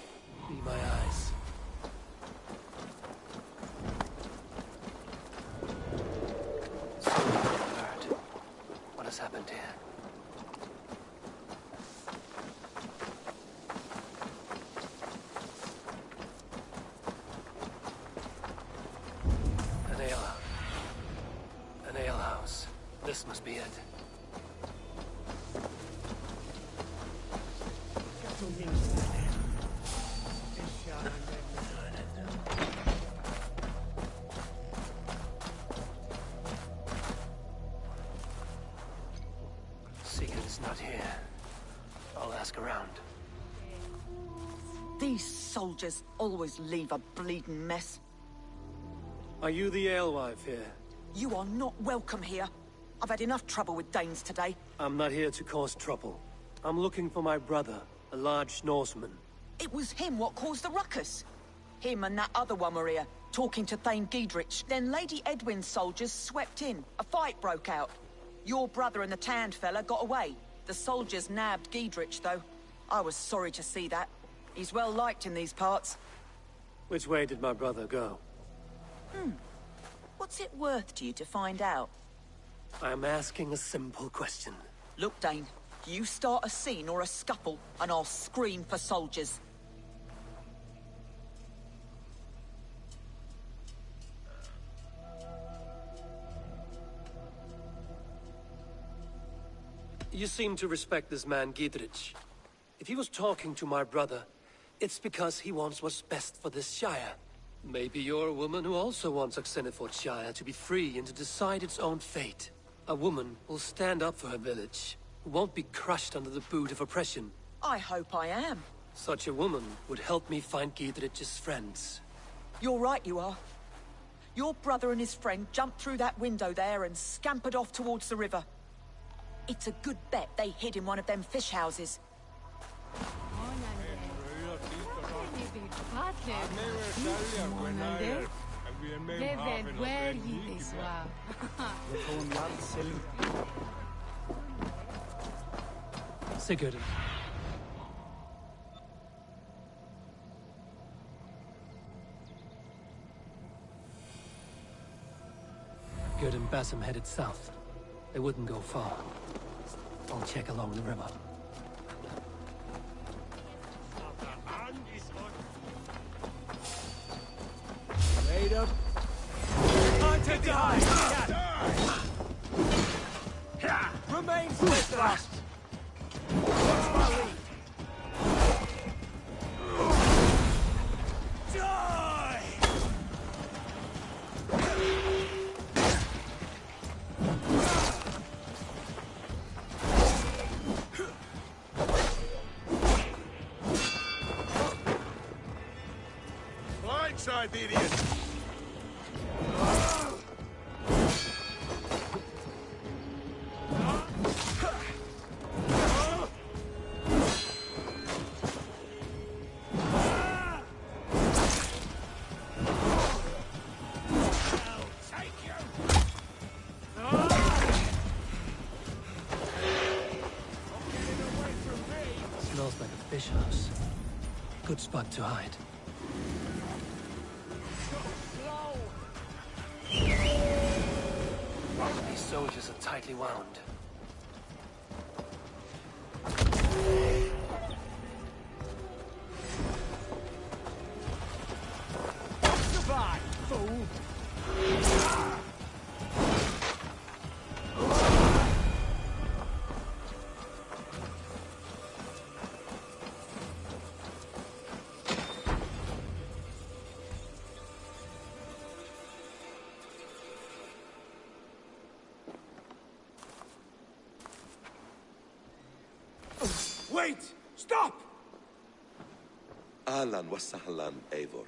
Be my eyes. So hurt. What has happened here? An alehouse. This must be it. Sigurd's not here. I'll ask around. These soldiers always leave a bleeding mess. Are you the alewife here? You are not welcome here. I've had enough trouble with Danes today. I'm not here to cause trouble. I'm looking for my brother, a large Norseman. It was him what caused the ruckus. Him and that other one were here, talking to Thane Giedrich. Then Lady Edwin's soldiers swept in. A fight broke out. Your brother and the tanned fella got away. The soldiers nabbed Giedrich, though. I was sorry to see that. He's well liked in these parts. Which way did my brother go? What's it worth to you to find out? I'm asking a simple question. Look, Dane, you start a scene or a scuffle, and I'll scream for soldiers. You seem to respect this man, Giedrich. If he was talking to my brother, it's because he wants what's best for this Shire. Maybe you're a woman who also wants Oxenford Shire to be free and to decide its own fate. A woman who'll stand up for her village, who won't be crushed under the boot of oppression. I hope I am. Such a woman would help me find Giedrich's friends. You're right, you are. Your brother and his friend jumped through that window there and scampered off towards the river. It's a good bet they hid in one of them fish houses. Sigurd. Sigurd and Basim headed south. They wouldn't go far. I'll check along the river. Wait up. Hunter behind! Remain steadfast. Watch my lead. Die! Blindside the idiot! Smells like a fish house. Good spot to hide. These soldiers are tightly wound. Goodbye, fool. Wait! Stop! Ahlan wa sahlan, Eivor.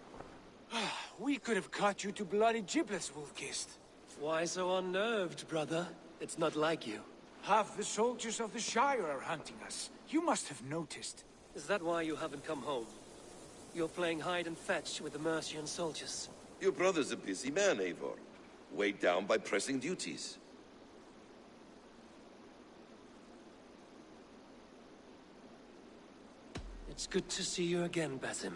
We could have cut you to bloody giblets, Wolf-Kissed. Why so unnerved, brother? It's not like you. Half the soldiers of the Shire are hunting us. You must have noticed. Is that why you haven't come home? You're playing hide and fetch with the Mercian soldiers. Your brother's a busy man, Eivor. Weighed down by pressing duties. It's good to see you again, Basim.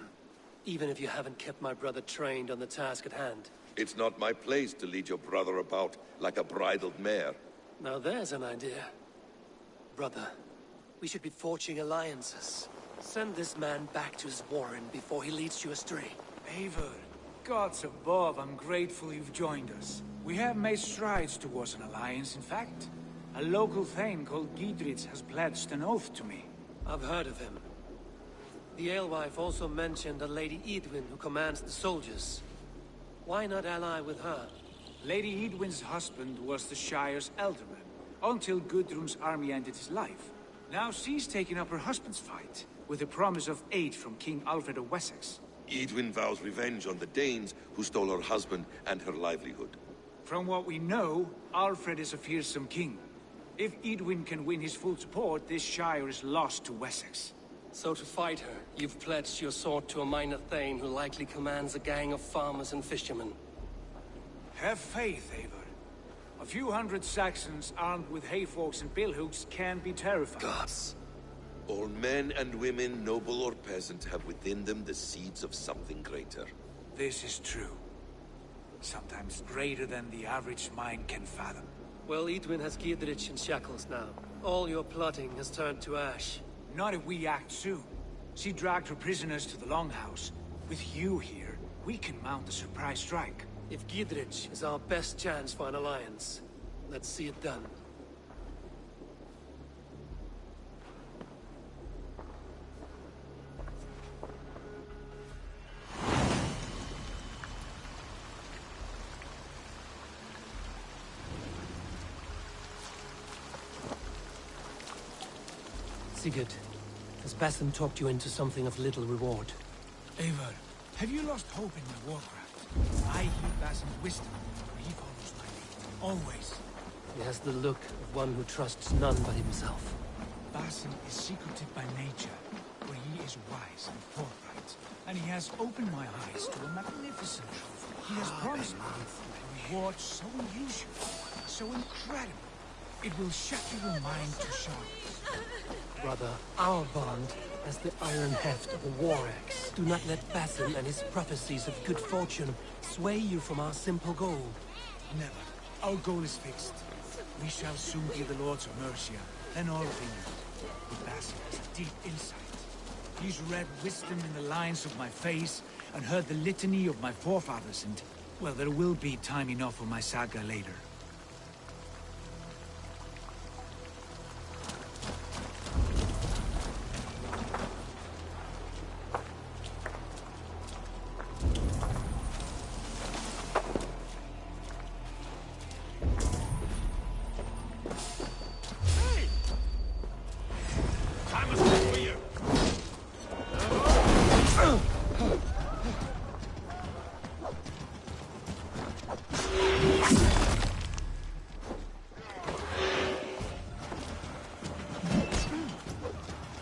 Even if you haven't kept my brother trained on the task at hand. It's not my place to lead your brother about like a bridled mare. Now there's an idea. Brother, we should be forging alliances. Send this man back to his warren before he leads you astray. Eivor, gods above, I'm grateful you've joined us. We have made strides towards an alliance, in fact. A local thane called Giedrich has pledged an oath to me. I've heard of him. The alewife also mentioned a Lady Edwin who commands the soldiers. Why not ally with her? Lady Edwin's husband was the Shire's elderman, until Gudrun's army ended his life. Now she's taking up her husband's fight, with the promise of aid from King Alfred of Wessex. Edwin vows revenge on the Danes who stole her husband and her livelihood. From what we know, Alfred is a fearsome king. If Edwin can win his full support, this Shire is lost to Wessex. So to fight her, you've pledged your sword to a minor thane who likely commands a gang of farmers and fishermen. Have faith, Eivor. A few hundred Saxons armed with hayforks and billhooks can be terrifying. Gods. All men and women, noble or peasant, have within them the seeds of something greater. This is true. Sometimes greater than the average mind can fathom. Well, Edwin has Giedrich in shackles now. All your plotting has turned to ash. Not if we act soon. She dragged her prisoners to the Longhouse. With you here, we can mount a surprise strike. If Giedrich is our best chance for an alliance, let's see it done. Sigurd, has Basim talked you into something of little reward? Eivor, have you lost hope in my warcraft? I heed Basim's wisdom, but he follows my lead. Always. He has the look of one who trusts none but himself. Basim is secretive by nature, but he is wise and forthright. And he has opened my eyes to a magnificent truth. He has promised me a reward so unusual, so incredible. It will shatter your mind to shards. Brother, our bond has the iron heft of a war axe. Do not let Basim and his prophecies of good fortune sway you from our simple goal. Never. Our goal is fixed. We shall soon be the Lords of Mercia, and all things. But Basim has a deep insight. He's read wisdom in the lines of my face, and heard the litany of my forefathers, and, well, there will be time enough for my saga later.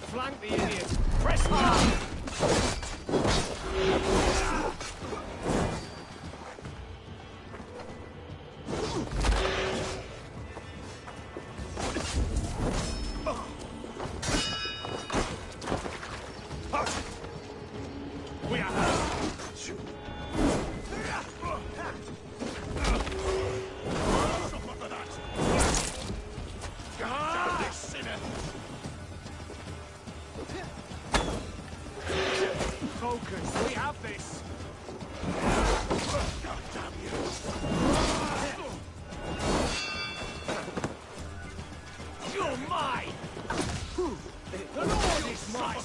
Flank the idiots! Press hard! We are... Focus, we have this! God damn you! You're mine! The Lord is mine!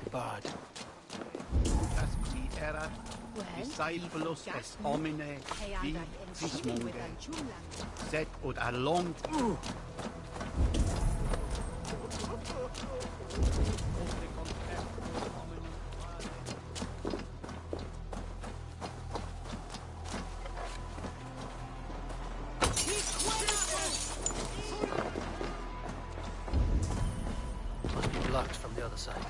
Bard. Discipulus est homine vis monge, sed ut a long... Must be blocked from the other side.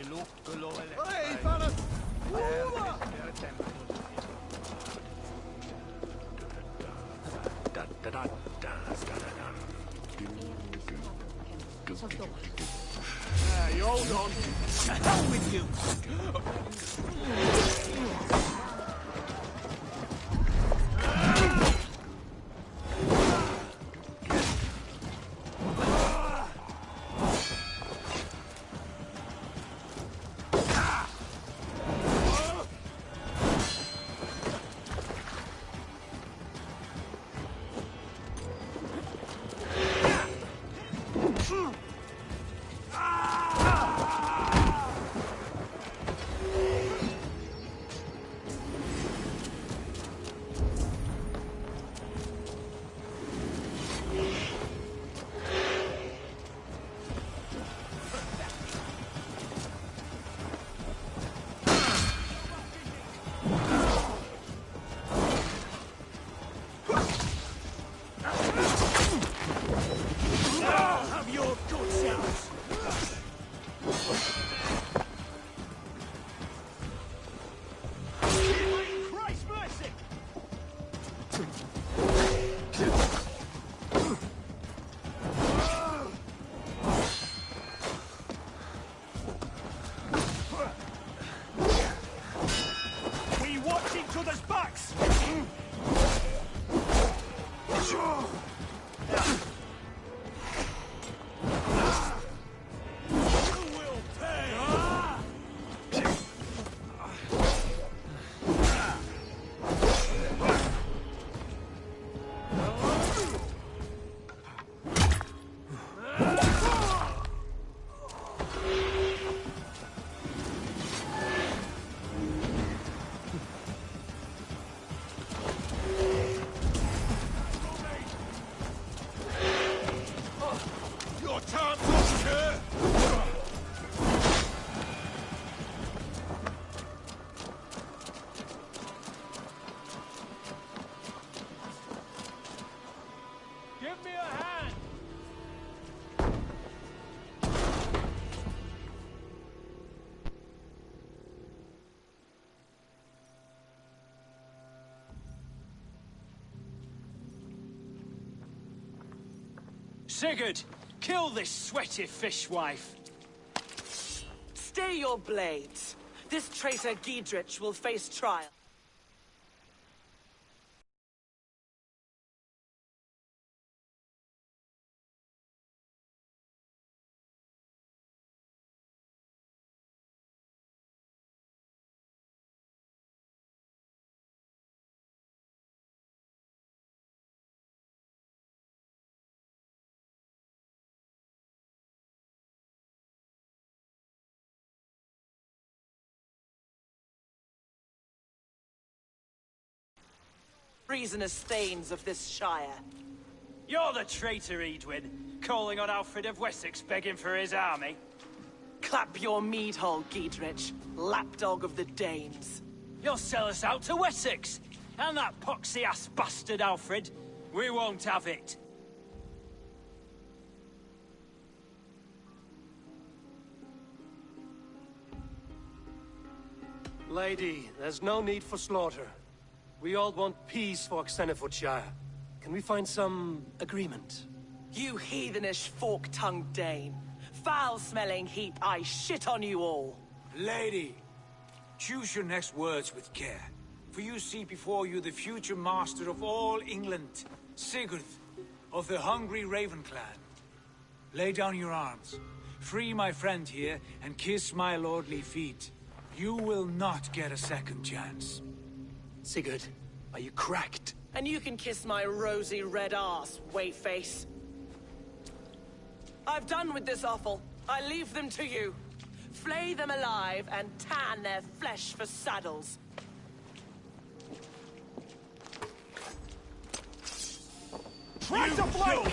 Hey, fellas! You hold on. To hell with you! Sigurd, kill this sweaty fishwife. Stay your blades. This traitor Giedrich will face trial. Treasonous thanes of this shire. You're the traitor, Edwin, calling on Alfred of Wessex begging for his army. Clap your mead hole, Giedrich, lapdog of the Danes. You'll sell us out to Wessex, and that poxy-ass bastard Alfred. We won't have it. Lady, there's no need for slaughter. We all want peace for Xenofordshire. Can we find some agreement? You heathenish fork-tongued Dane. Foul-smelling heap, I shit on you all. Lady, choose your next words with care. For you see before you the future master of all England, Sigurd, of the hungry Raven clan. Lay down your arms. Free my friend here, and kiss my lordly feet. You will not get a second chance. Sigurd, are you cracked? And you can kiss my rosy red ass, Wayface. I've done with this offal. I leave them to you. Flay them alive and tan their flesh for saddles. Try to flank!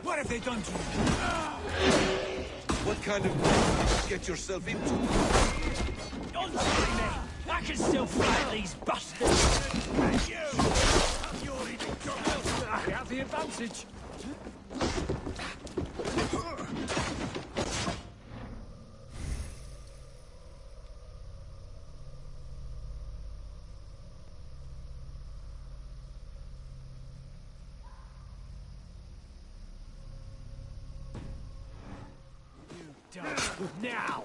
What have they done to you? What kind of mess did you get yourself into? Don't worry me! I can still fight these bastards! And you! We have the advantage. done. Now!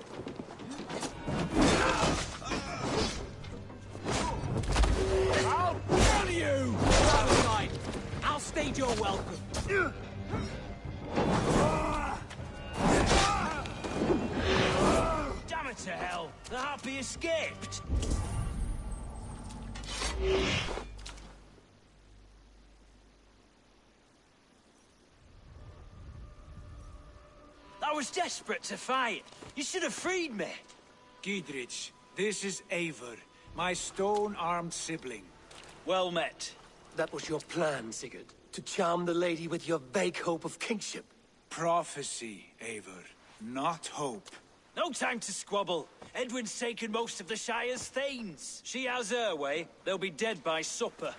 I'll kill you! Outside! I'll stage your welcome. Damn it to hell! The harpy escaped! I was desperate to fight. You should have freed me. Giedrich, this is Eivor, my stone-armed sibling. Well met. That was your plan, Sigurd. To charm the lady with your vague hope of kingship. Prophecy, Eivor, not hope. No time to squabble. Edwin's taken most of the Shire's thanes. She has her way. They'll be dead by supper.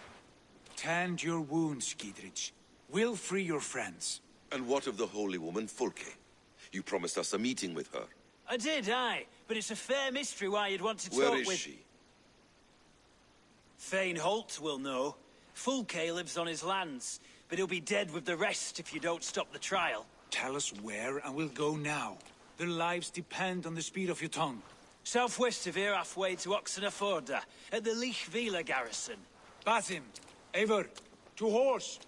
Tend your wounds, Giedrich. We'll free your friends. And what of the holy woman, Fulke? You promised us a meeting with her. I did, aye. But it's a fair mystery why you'd want to talk Where with... is she? Thane Holt will know. Fulke lives on his lands, but he'll be dead with the rest if you don't stop the trial. Tell us where, and we'll go now. Their lives depend on the speed of your tongue. Southwest of here, halfway to Oxenaforda, at the Leich Vila garrison. Basim, Eivor, to horse!